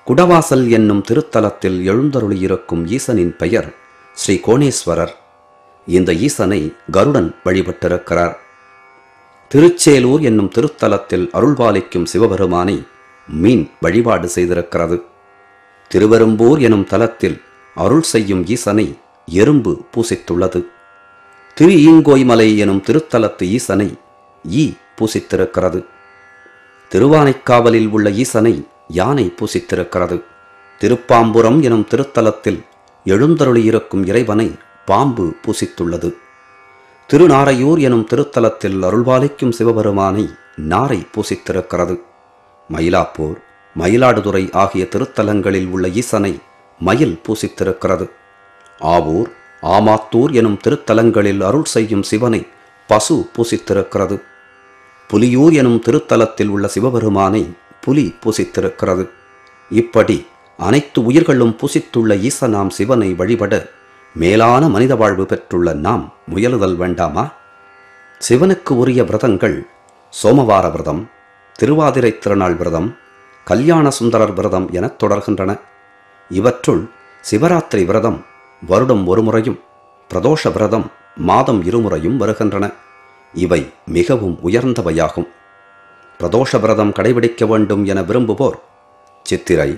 Speaker 1: குடவாசல் என்னும் திருத்தலத்தில் எழுந்தருளியிருக்கும் ஈசனின் பெயர் ஸ்ரீ கோணேஸ்வரர். இந்த ஈசனை கருடன் வழிபட்டிருக்கிறார். திருச்சேலூர் என்னும் திருத்தலத்தில் அருள்பாலிக்கும் சிவபெருமானை மீன் வழிபாடு செய்திருக்கிறது. திருவெரும்பூர் எனும் தலத்தில் அருள் செய்யும் ஈசனை எறும்பு பூசித்துள்ளது. திரு ஈங்கோய்மலை எனும் திருத்தலத்து ஈசனை ஈ பூசித்திருக்கிறது. திருவானைக்காவலில் உள்ள ஈசனை யானை பூசித்திருக்கிறது. திருப்பாம்புரம் எனும் திருத்தலத்தில் எழுந்தருளியிருக்கும் இறைவனை பாம்பு பூசித்துள்ளது. திருநாரையூர் எனும் திருத்தலத்தில் அருள்பாலிக்கும் சிவபெருமானை நாரை பூசித்திருக்கிறது. மயிலாப்பூர், மயிலாடுதுறை ஆகிய திருத்தலங்களில் உள்ள ஈசனை மயில் பூசித்திருக்கிறது. ஆவூர், ஆமாத்தூர் எனும் திருத்தலங்களில் அருள் செய்யும் சிவனை பசு பூசித்திருக்கிறது. புலியூர் எனும் திருத்தலத்தில் உள்ள சிவபெருமானை புலி பூசித்திருக்கிறது. இப்படி அனைத்து உயிர்களும் பூசித்துள்ள ஈசனாம் சிவனை வழிபட மேலான மனித வாழ்வு பெற்றுள்ள நாம் முயலுதல் வேண்டாமா? சிவனுக்கு உரிய விரதங்கள் சோமவார விரதம், திருவாதிரை திருநாள் விரதம், கல்யாண சுந்தரர் விரதம் எனத் தொடர்கின்றன. இவற்றுள் சிவராத்திரி விரதம் வருடம் ஒரு முறையும், பிரதோஷ விரதம் மாதம் இருமுறையும் வருகின்றன. இவை மிகவும் உயர்ந்தவையாகும். பிரதோஷ விரதம் கடைபிடிக்க வேண்டும் என விரும்புவோர் சித்திரை,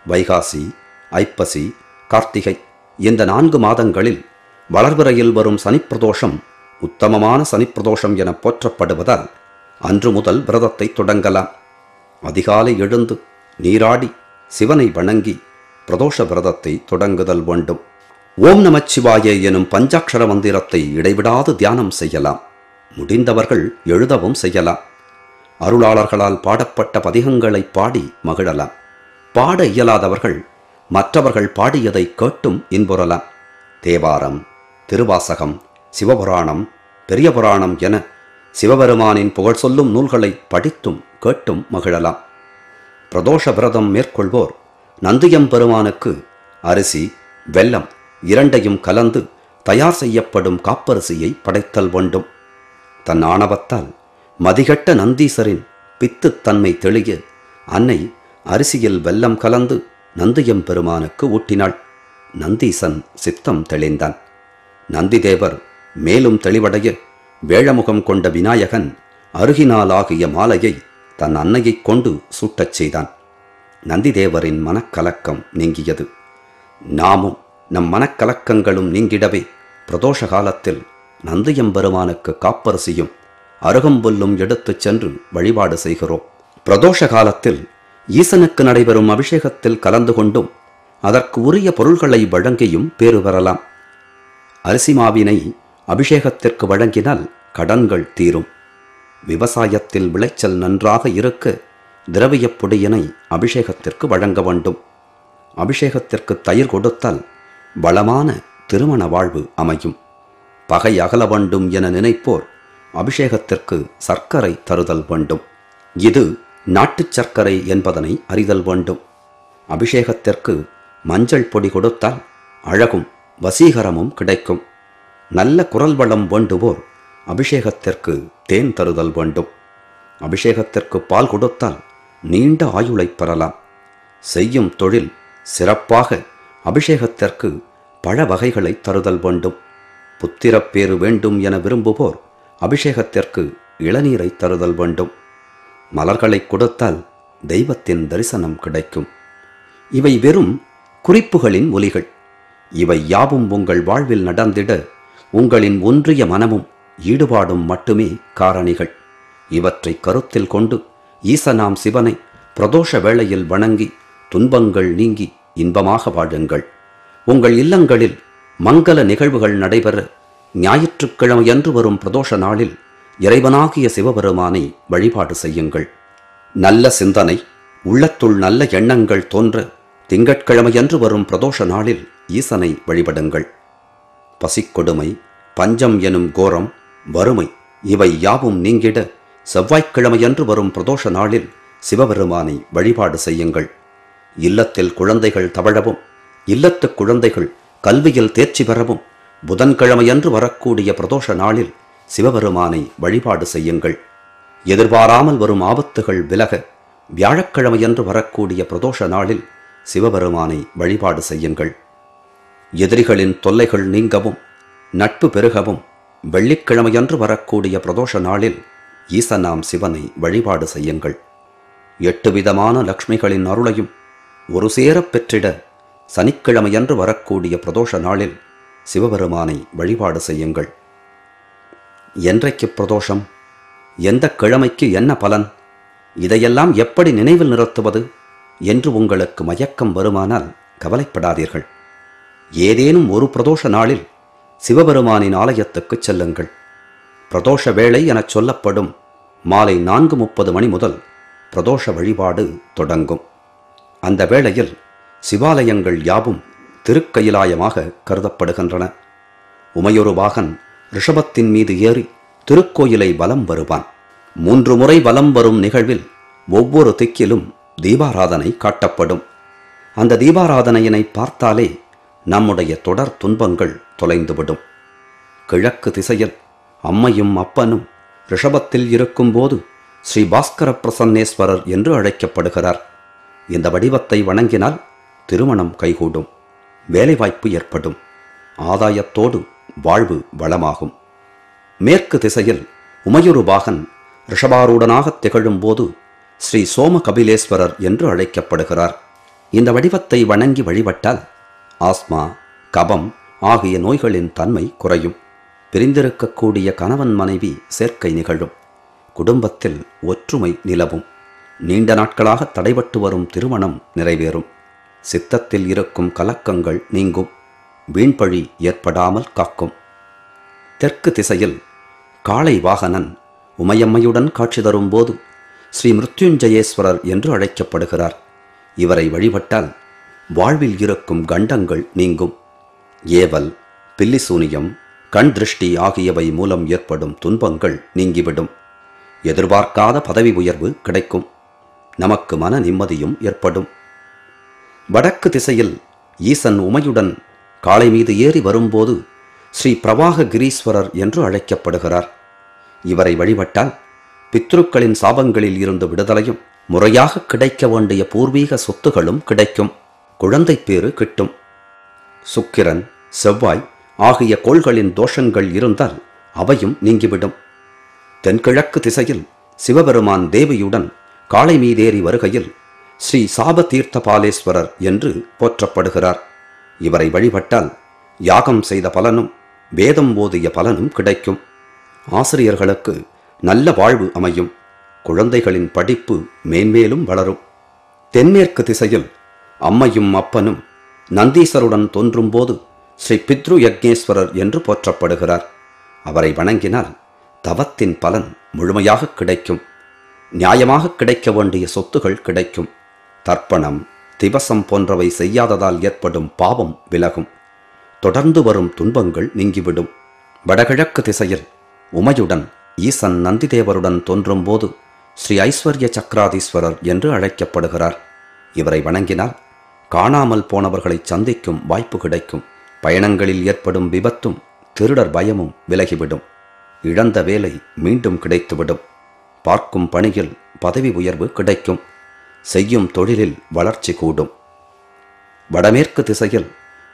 Speaker 1: வைகாசி, ஐப்பசி, கார்த்திகை இந்த 4 மாதங்களில் வளர்பிறையில் வரும் சனிப்பிரதோஷம் உத்தமமான சனிப்பிரதோஷம் என போற்றப்படுவதால் அன்று முதல் விரதத்தை தொடங்கலாம். அதிகாலை எழுந்து நீராடி சிவனை வணங்கி பிரதோஷ விரதத்தை தொடங்குதல் வேண்டும். ஓம் நமச்சிவாய எனும் பஞ்சாட்சர மந்திரத்தை இடைவிடாது தியானம் செய்யலாம். முடிந்தவர்கள் எழுதவும் செய்யலாம். அருளாளர்களால் பாடப்பட்ட பதிகங்களை பாடி மகிழலாம். பாட இயலாதவர்கள் மற்றவர்கள் பாடியதை கேட்டும் இன்புறலாம். தேவாரம், திருவாசகம், சிவபுராணம், பெரிய புராணம் என சிவபெருமானின் புகழ் சொல்லும் நூல்களை படித்தும் கேட்டும் மகிழலாம். பிரதோஷ விரதம் மேற்கொள்வோர் நந்தியம்பெருமானுக்கு அரிசி, வெல்லம் இரண்டையும் கலந்து தயார் செய்யப்படும் காப்பரிசியை படைத்தல் வேண்டும். தன் ஆணவத்தால் மதிகட்ட நந்தீசரின் பித்துத்தன்மை தெளிய அன்னை அரிசியில் வெல்லம் கலந்து நந்தியம்பெருமானுக்கு ஊட்டினாள். நந்தீசன் சித்தம் தெளிந்தான். நந்திதேவர் மேலும் தெளிவடைய வேழமுகம் கொண்ட விநாயகன் அருகினாலாகிய மாலையை தன் அன்னையைக் கொண்டு சூட்டச் செய்தான். நந்திதேவரின் மனக்கலக்கம் நீங்கியது. நாமும் நம் மனக்கலக்கங்களும் நீங்கிடவே பிரதோஷ காலத்தில் நந்தியம்பெருமானுக்கு காப்பரிசியும் அருகம்புல்லும் எடுத்துச் சென்று வழிபாடு செய்கிறோம். பிரதோஷ காலத்தில் ஈசனுக்கு நடைபெறும் அபிஷேகத்தில் கலந்து கொண்டும் அதற்கு உரிய பொருள்களை வழங்கியும் பேறு பெறலாம். அரிசி மாவினை அபிஷேகத்திற்கு வழங்கினால் கடன்கள் தீரும். விவசாயத்தில் விளைச்சல் நன்றாக இருக்க திரவியப் பொடியினை அபிஷேகத்திற்கு வழங்க வேண்டும். அபிஷேகத்திற்கு தயிர் கொடுத்தால் வளமான திருமண வாழ்வு அமையும். பகை அகல வேண்டும் என நினைப்போர் அபிஷேகத்திற்கு சர்க்கரை தருதல் வேண்டும். இது நாட்டுச் சர்க்கரை என்பதனை அறிதல் வேண்டும். அபிஷேகத்திற்கு மஞ்சள் பொடி கொடுத்தால் அழகும் வசீகரமும் கிடைக்கும். நல்ல குரல் வளம் வேண்டுவோர் அபிஷேகத்திற்கு தேன் தருதல் வேண்டும். அபிஷேகத்திற்கு பால் கொடுத்தால் நீண்ட ஆயுளை பெறலாம். செய்யும் தொழில் சிறப்பாக அபிஷேகத்திற்கு பழ வகைகளை தருதல் வேண்டும். புத்திரப்பேறு வேண்டும் என விரும்புவோர் அபிஷேகத்திற்கு இளநீரை தருதல் வேண்டும். மலர்களை கொடுத்தால் தெய்வத்தின் தரிசனம் கிடைக்கும். இவை வெறும் குறிப்புகளின் ஒலிகள். இவை யாவும் உங்கள் வாழ்வில் நடந்திட உங்களின் ஒன்றிய மனமும் ஈடுபாடும் மட்டுமே காரணிகள். இவற்றை கருத்தில் கொண்டு ஈசனாம் சிவனை பிரதோஷ வேளையில் வணங்கி துன்பங்கள் நீங்கி இன்பமாக வாழுங்கள். உங்கள் இல்லங்களில் மங்கள நிகழ்வுகள் நடைபெற ஞாயிற்றுக்கிழமையன்று வரும் பிரதோஷ நாளில் இறைவனாகிய சிவபெருமானை வழிபாடு செய்யுங்கள். நல்ல சிந்தனை, உள்ளத்துள் நல்ல எண்ணங்கள் தோன்ற திங்கட்கிழமையன்று வரும் பிரதோஷ நாளில் ஈசனை வழிபடுங்கள். பசிக்கொடுமை, பஞ்சம் எனும் கோரம், வறுமை இவை யாவும் நீங்கிட செவ்வாய்க்கிழமையன்று வரும் பிரதோஷ நாளில் சிவபெருமானை வழிபாடு செய்யுங்கள். இல்லத்தில் குழந்தைகள் தவழவும், இல்லத்து குழந்தைகள் கல்வியில் தேர்ச்சி பெறவும் புதன்கிழமையன்று வரக்கூடிய பிரதோஷ நாளில் சிவபெருமானை வழிபாடு செய்யுங்கள். எதிர்பாராமல் வரும் ஆபத்துகள் விலக வியாழக்கிழமையன்று வரக்கூடிய பிரதோஷ நாளில் சிவபெருமானை வழிபாடு செய்யுங்கள். எதிரிகளின் தொல்லைகள் நீங்கவும் நட்பு பெருகவும் வெள்ளிக்கிழமையன்று வரக்கூடிய பிரதோஷ நாளில் ஈசனாம் சிவனை வழிபாடு செய்யுங்கள். 8 விதமான லக்ஷ்மிகளின் அருளையும் ஒரு சேரப் பெற்றிட சனிக்கிழமையன்று வரக்கூடிய பிரதோஷ நாளில் சிவபெருமானை வழிபாடு செய்யுங்கள். என்றைக்கு பிரதோஷம், எந்த கிழமைக்கு என்ன பலன், இதையெல்லாம் எப்படி நினைவில் நிறுத்துவது என்று உங்களுக்கு மயக்கம் வருமானால் கவலைப்படாதீர்கள். ஏதேனும் ஒரு பிரதோஷ நாளில் சிவபெருமானின் ஆலயத்துக்கு செல்லுங்கள். பிரதோஷ வேளை எனச் சொல்லப்படும் மாலை 4:30 மணி முதல் பிரதோஷ வழிபாடு தொடங்கும். அந்த வேளையில் சிவாலயங்கள் யாவும் திருக்கயிலாயமாக கருதப்படுகின்றன. உமையொரு வாகன் ரிஷபத்தின் மீது ஏறி திருக்கோயிலை வலம் வருவான். 3 முறை வலம் வரும் நிகழ்வில் ஒவ்வொரு திக்கிலும் தீபாராதனை காட்டப்படும். அந்த தீபாராதனையினை பார்த்தாலே நம்முடைய தொடர் துன்பங்கள் தொலைந்துவிடும். கிழக்கு திசையில் அம்மையும் அப்பனும் ரிஷபத்தில் இருக்கும்போது ஸ்ரீ பாஸ்கர பிரசன்னேஸ்வரர் என்று அழைக்கப்படுகிறார். இந்த வடிவத்தை வணங்கினால் திருமணம் கைகூடும், வேலைவாய்ப்பு ஏற்படும், ஆதாயத்தோடு வாழ்வு வளமாகும். மேற்கு திசையில் உமையொரு பாகன் ரிஷபாரூடனாக திகழும் போது ஸ்ரீ சோம கபிலேஸ்வரர் என்று அழைக்கப்படுகிறார். இந்த வடிவத்தை வணங்கி வழிபட்டால் ஆஸ்மா, கபம் ஆகிய நோய்களின் தன்மை குறையும். பிரிந்திருக்கக்கூடிய கணவன் மனைவி சேர்க்கை நிகழும். குடும்பத்தில் ஒற்றுமை நிலவும். நீண்ட நாட்களாக தடைபட்டு வரும் திருமணம் நிறைவேறும். சித்தத்தில் இருக்கும் கலக்கங்கள் நீங்கும். வீண்பழி ஏற்படாமல் காக்கும். தெற்கு திசையில் காளை வாகனன் உமையம்மையுடன் காட்சி தரும்போது ஸ்ரீ மிருத்யுஞ்சயேஸ்வரர் என்று அழைக்கப்படுகிறார். இவரை வழிபட்டால் வாழ்வில் இருக்கும் கண்டங்கள் நீங்கும். ஏவல், பில்லிசூனியம், கண் திருஷ்டி ஆகியவை மூலம் ஏற்படும் துன்பங்கள் நீங்கிவிடும். எதிர்பார்க்காத பதவி உயர்வு கிடைக்கும். நமக்கு மன நிம்மதியும் ஏற்படும். வடக்கு திசையில் ஈசன் உமையுடன் காளை மீது ஏறி வரும்போது ஸ்ரீ பிரவாக கிரீஸ்வரர் என்று அழைக்கப்படுகிறார். இவரை வழிபட்டால் பித்ருக்களின் சாபங்களில் இருந்து விடுதலையும், முறையாக கிடைக்க வேண்டிய பூர்வீக சொத்துகளும் கிடைக்கும். குழந்தை பேறு கிட்டும். சுக்கிரன், செவ்வாய் ஆகிய கோள்களின் தோஷங்கள் இருந்தால் அவையும் நீங்கிவிடும். தென்கிழக்கு திசையில் சிவபெருமான் தேவியுடன் காளை மீதேறி வருகையில் ஸ்ரீ சாப தீர்த்த பாலேஸ்வரர் என்று போற்றப்படுகிறார். இவரை வழிபட்டால் யாகம் செய்த பலனும் வேதம் ஓதிய பலனும் கிடைக்கும். ஆசிரியர்களுக்கு நல்ல வாழ்வு அமையும். குழந்தைகளின் படிப்பு மேன்மேலும் வளரும். தென்மேற்கு திசையில் அம்மையும் அப்பனும் நந்தீசருடன் தோன்றும்போது ஸ்ரீ பித்ரு யக்ஞேஸ்வரர் என்று போற்றப்படுகிறார். அவரை வணங்கினால் தவத்தின் பலன் முழுமையாக கிடைக்கும். நியாயமாக கிடைக்க வேண்டிய சொத்துகள் கிடைக்கும். தர்ப்பணம், திவசம் போன்றவை செய்யாததால் ஏற்படும் பாவம் விலகும். தொடர்ந்து வரும் துன்பங்கள் நீங்கிவிடும். வடகிழக்கு திசையில் உமையுடன் ஈசன் நந்திதேவருடன் தோன்றும்போது ஸ்ரீ ஐஸ்வர்ய சக்கராதீஸ்வரர் என்று அழைக்கப்படுகிறார். இவரை வணங்கினால் காணாமல் போனவர்களை சந்திக்கும் வாய்ப்பு கிடைக்கும். பயணங்களில் ஏற்படும் விபத்தும் திருடர் பயமும் விலகிவிடும். இழந்த வேலை மீண்டும் கிடைத்துவிடும். பார்க்கும் பணியில் பதவி உயர்வு கிடைக்கும். செய்யும் தொழிலில் வளர்ச்சி கூடும். வடமேற்கு திசையில்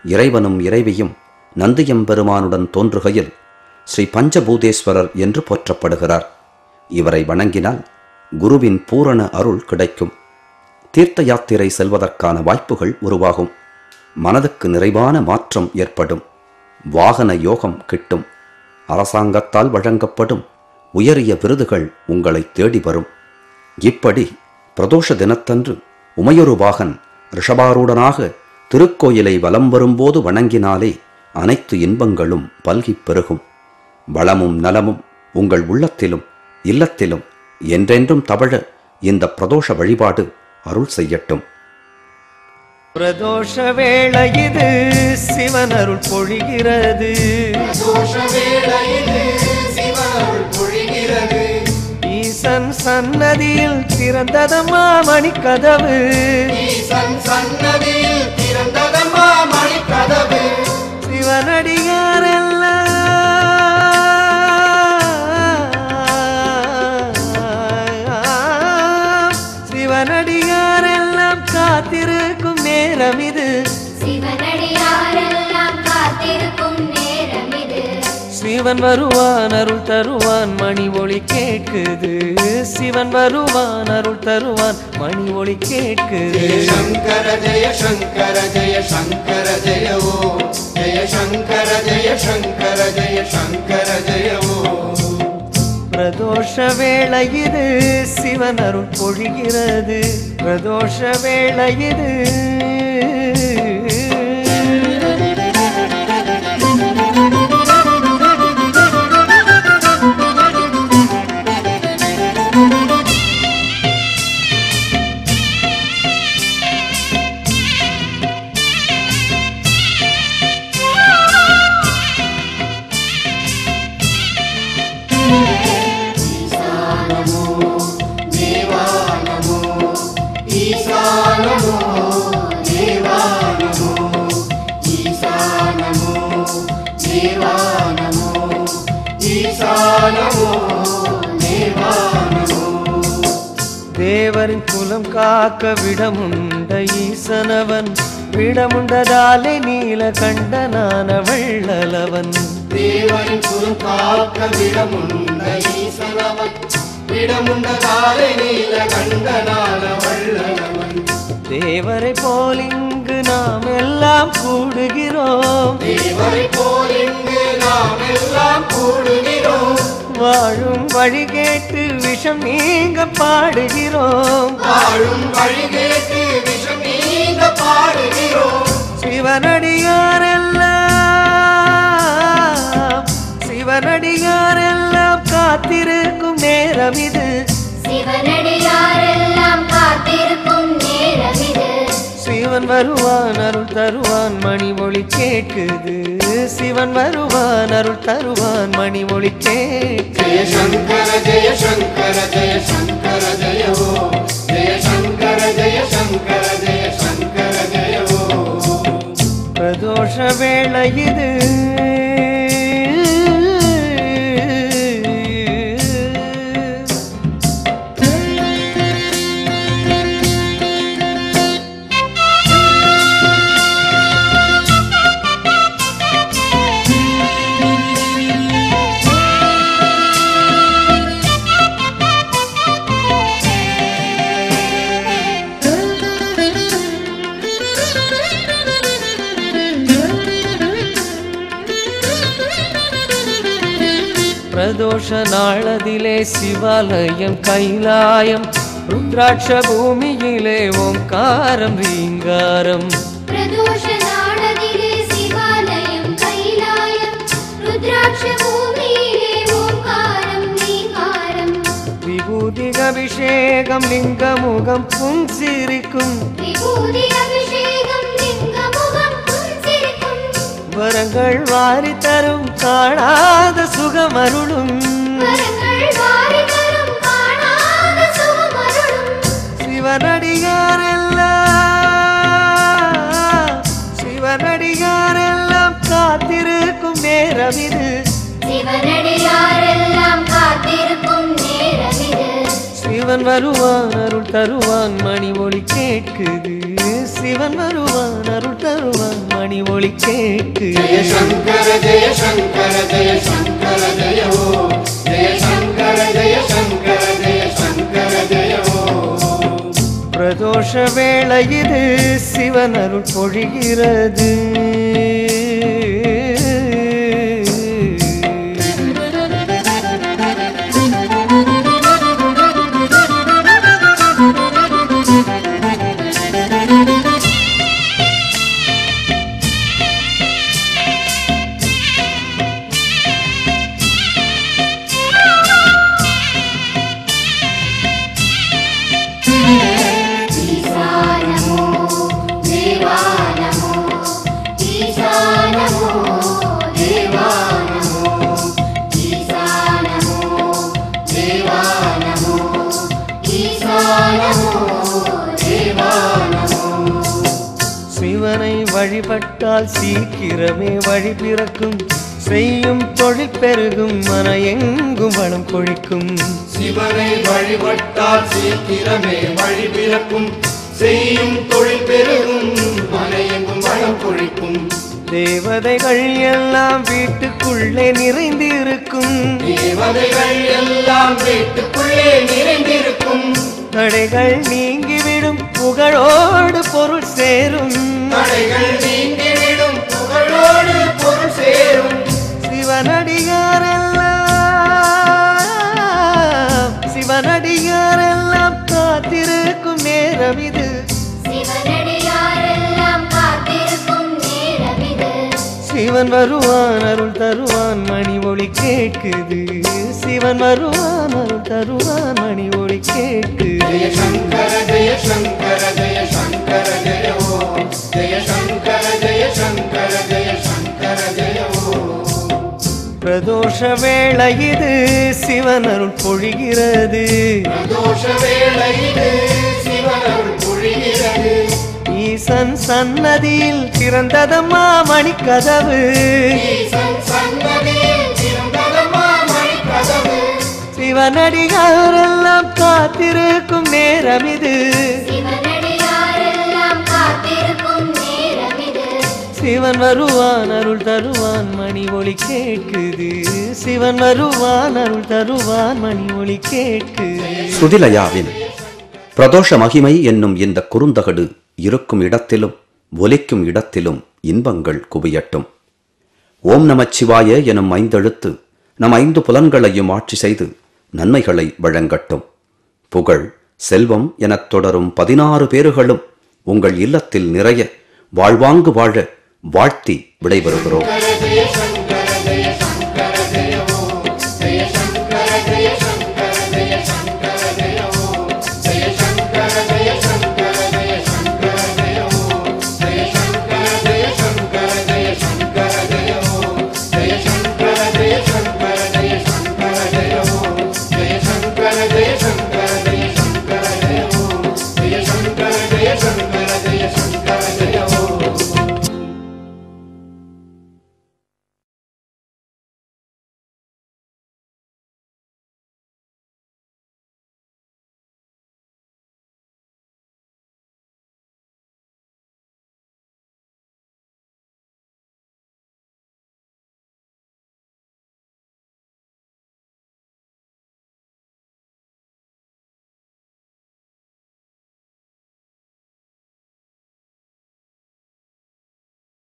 Speaker 1: இறைவனும் இறைவியும் நந்தியம்பெருமானுடன் தோன்றுகையில் ஸ்ரீ பஞ்சபூதேஸ்வரர் என்று போற்றப்படுகிறார். இவரை வணங்கினால் குருவின் பூரண அருள் கிடைக்கும். தீர்த்த யாத்திரை செல்வதற்கான வாய்ப்புகள் உருவாகும். மனதுக்கு நிறைவான மாற்றம் ஏற்படும். வாகன யோகம் கிட்டும். அரசாங்கத்தால் வழங்கப்படும் உயரிய விருதுகள் உங்களை தேடி வரும். இப்படி பிரதோஷ தினத்தன்று உமையொரு வாகன் ரிஷபாரூடனாக திருக்கோயிலை வலம் வரும்போது வணங்கினாலே அனைத்து இன்பங்களும் பல்கிப் பெருகும். வளமும் நலமும் உங்கள் உள்ளத்திலும் இல்லத்திலும் என்றென்றும் தவழ இந்த பிரதோஷ வழிபாடு அருள் செய்யட்டும்.
Speaker 2: பிரதோஷ வேளையிது சிவன் அருள் பொழிகிறது. பிரதோஷ வேளையிது சிவன் சன்னதியில் திறந்ததம்மா மணிக்கதவு,
Speaker 3: ஈசன் சன்னதியில் திறந்ததம்மா மணிக்கதவு.
Speaker 2: சிவனடியாரெல்லாம் காத்திருக்கும் நேரம் இது,
Speaker 4: சிவனடியாரெல்லாம் காத்திருக்கும் நேரம் இது.
Speaker 2: சிவன் வருவான் அருள் தருவான் மணி ஒளி கேட்குது, சிவன் வருவான் அருள் தருவான் மணி ஒளி கேட்குது.
Speaker 3: ஜெய சங்கர ஜெய சங்கர ஜெய சங்கர ஜெய ஓ, ஜெய சங்கர ஜெய சங்கர ஜெய சங்கர ஜெய ஓ.
Speaker 2: பிரதோஷ வேளை இது சிவன் அருள் பொழிகிறது, பிரதோஷ வேளை இது. தேவரின் குலம் காக்க விடமுண்ட ஈசனவன், விடமுண்டதாலே நீல கண்டனான வள்ளலவன்.
Speaker 3: தேவரின் குலம் காக்க விடமுண்ட ஈசனவன், விடமுண்டதாலே நீல கண்டனான வள்ளலவன்.
Speaker 2: தேவரை போல் இங்கு நாம் எல்லாம் கூடுகிறோம்,
Speaker 3: தேவரை போல் இங்கு நாம் எல்லாம் கூடுகிறோம்.
Speaker 2: வாழும் வழி கேட்டு விஷம் நீங்க பாடுகிறோம்,
Speaker 3: வாழும் வழி கேட்டு விஷம் நீங்க பாடுகிறோம்.
Speaker 2: சிவனடியாரெல்லாம் காத்திருக்கும் நேரம் இது,
Speaker 4: சிவனடியாரெல்லாம் காத்திருக்கும் நேரம் இது.
Speaker 2: சிவன் வருவான் அருள் தருவான் மணி ஒளி கேட்குது, சிவன் வருவான் அருள் தருவான் மணி ஒளி கேட்குது.
Speaker 3: ஜெய சங்கர ஜெய சங்கர ஜெய சங்கர ஜெய ஓ, ஜெய சங்கர ஜெய சங்கர ஜெய சங்கர ஜெய ஓ.
Speaker 2: பிரதோஷ வேளை இது பிரதோஷ நாளதிலே சிவாலயம் கைலாயம், ருத்ராட்ச பூமியிலே ஓம்காரம் ரீங்காரம்.
Speaker 4: பிரதோஷ நாளதிலே சிவாலயம் கைலாயம், ருத்ராட்ச பூமியிலே ஓம்காரம் ரீங்காரம்.
Speaker 2: விபூதி அபிஷேகம் லிங்கமுகம் புன்சிரிக்கும்,
Speaker 4: விபூதி அபிஷேகம் லிங்கமுகம் புன்சிரிக்கும்.
Speaker 2: வரங்கள் வாரி தரும் காணாத சுகமருளும்,
Speaker 4: வரங்கள் வாரி தரும் காணாத சுகமருளும்.
Speaker 2: சிவனடியாரெல்லாம் காத்திருக்கும் நேரம் இது,
Speaker 4: சிவனடியாரெல்லாம் காத்திருக்கும் நேரம் இது.
Speaker 2: சிவன் வருவான் அருள் தருவான் மணி ஒளி கேட்குது, சிவன் வருவான் அருள் தருவான் மணி ஒளி கேட்குது.
Speaker 3: ஜெய சங்கர ஜெய சங்கர ஜெய சங்கர ஜெய ஓ, ஜெய சங்கர ஜெய சங்கர ஜெய சங்கர ஜெய ஓ.
Speaker 2: பிரதோஷ வேளை இது சிவன் அருள் பொழிகிறது.
Speaker 4: ஈசா நமோ தேவா நமோ, ஈசா
Speaker 2: வழிபட்டால் சீக்கிரமே வழி பிறக்கும் செய்யும் தொழில் பெருகும் மன எங்கும் வளம் கொழிக்கும்
Speaker 3: சிவனை வழிபட்டால் சீக்கிரமே வழி பிறக்கும் செய்யும் தொழில் பெருகும் மனையெங்கும் வளம் கொழிக்கும்
Speaker 2: தேவதைகள் எல்லாம் வீட்டுக்குள்ளே நிறைந்திருக்கும்
Speaker 3: தேவதைகள் எல்லாம் வீட்டுக்குள்ளே நிறைந்திருக்கும்
Speaker 2: தடைகள் நீங்கிவிடும் புகழோடு பொருள் சேரும்
Speaker 3: தடைகள் நீங்கிவிடும் புகழோடு பொருள் சேரும்
Speaker 2: சிவனடியாரெல்லாம் காத்திருக்கும் நேரம் இது
Speaker 4: சிவனடியாரெல்லாம் காத்திருக்கும் நேரம் இது
Speaker 2: சிவன் வருவான் அருள் தருவான் மணி ஒளி கேட்குது சிவன் வருவான் அருள் தருவான் மணி ஒளி கேட்குது
Speaker 3: ஜெய சங்கர ஜெய சங்கர ஜெய சங்கர ஜெய ஓ ஜெய சங்கர ஜெய சங்கர ஜெய சங்கர ஜெய ஓ
Speaker 2: பிரதோஷ வேளை இது சிவன் அருள் பொழிகிறது
Speaker 3: பிரதோஷ வேளை இது சிவன் அருள் பொழிகிறது
Speaker 2: ஈசன் சன்னதியில் திறந்ததம்மா மணிக்கதவு
Speaker 3: ஈசன் சன்னதியில் திறந்ததம்மா மணிக்கதவு
Speaker 2: சிவனடியாரெல்லாம் காத்திருக்கும் நேரம் இது
Speaker 4: சிவனடியாரெல்லாம் காத்திருக்கும் நேரம் இது
Speaker 2: சிவன் வருவான் அருள் தருவான் மணி ஒளி கேட்குது சிவன் வருவான் அருள் தருவான் மணி ஒளி கேட்குது
Speaker 1: ஸ்ருதிலயாவின் பிரதோஷ மகிமை என்னும் இந்த குறுந்தகடு இருக்கும் இடத்திலும் ஒலிக்கும் இடத்திலும் இன்பங்கள் குவியட்டும். ஓம் நமச்சிவாய எனும் 5 எழுத்து நம் 5 புலன்களையும் ஆட்சி செய்து நன்மைகளை வழங்கட்டும். புகழ் செல்வம் எனத் தொடரும் 16 பேறுகளும் உங்கள் இல்லத்தில் நிறைய வாழ்வாங்கு வாழ வாழ்த்தி விடைபெறுகிறோம்.
Speaker 3: ஜெய சங்கர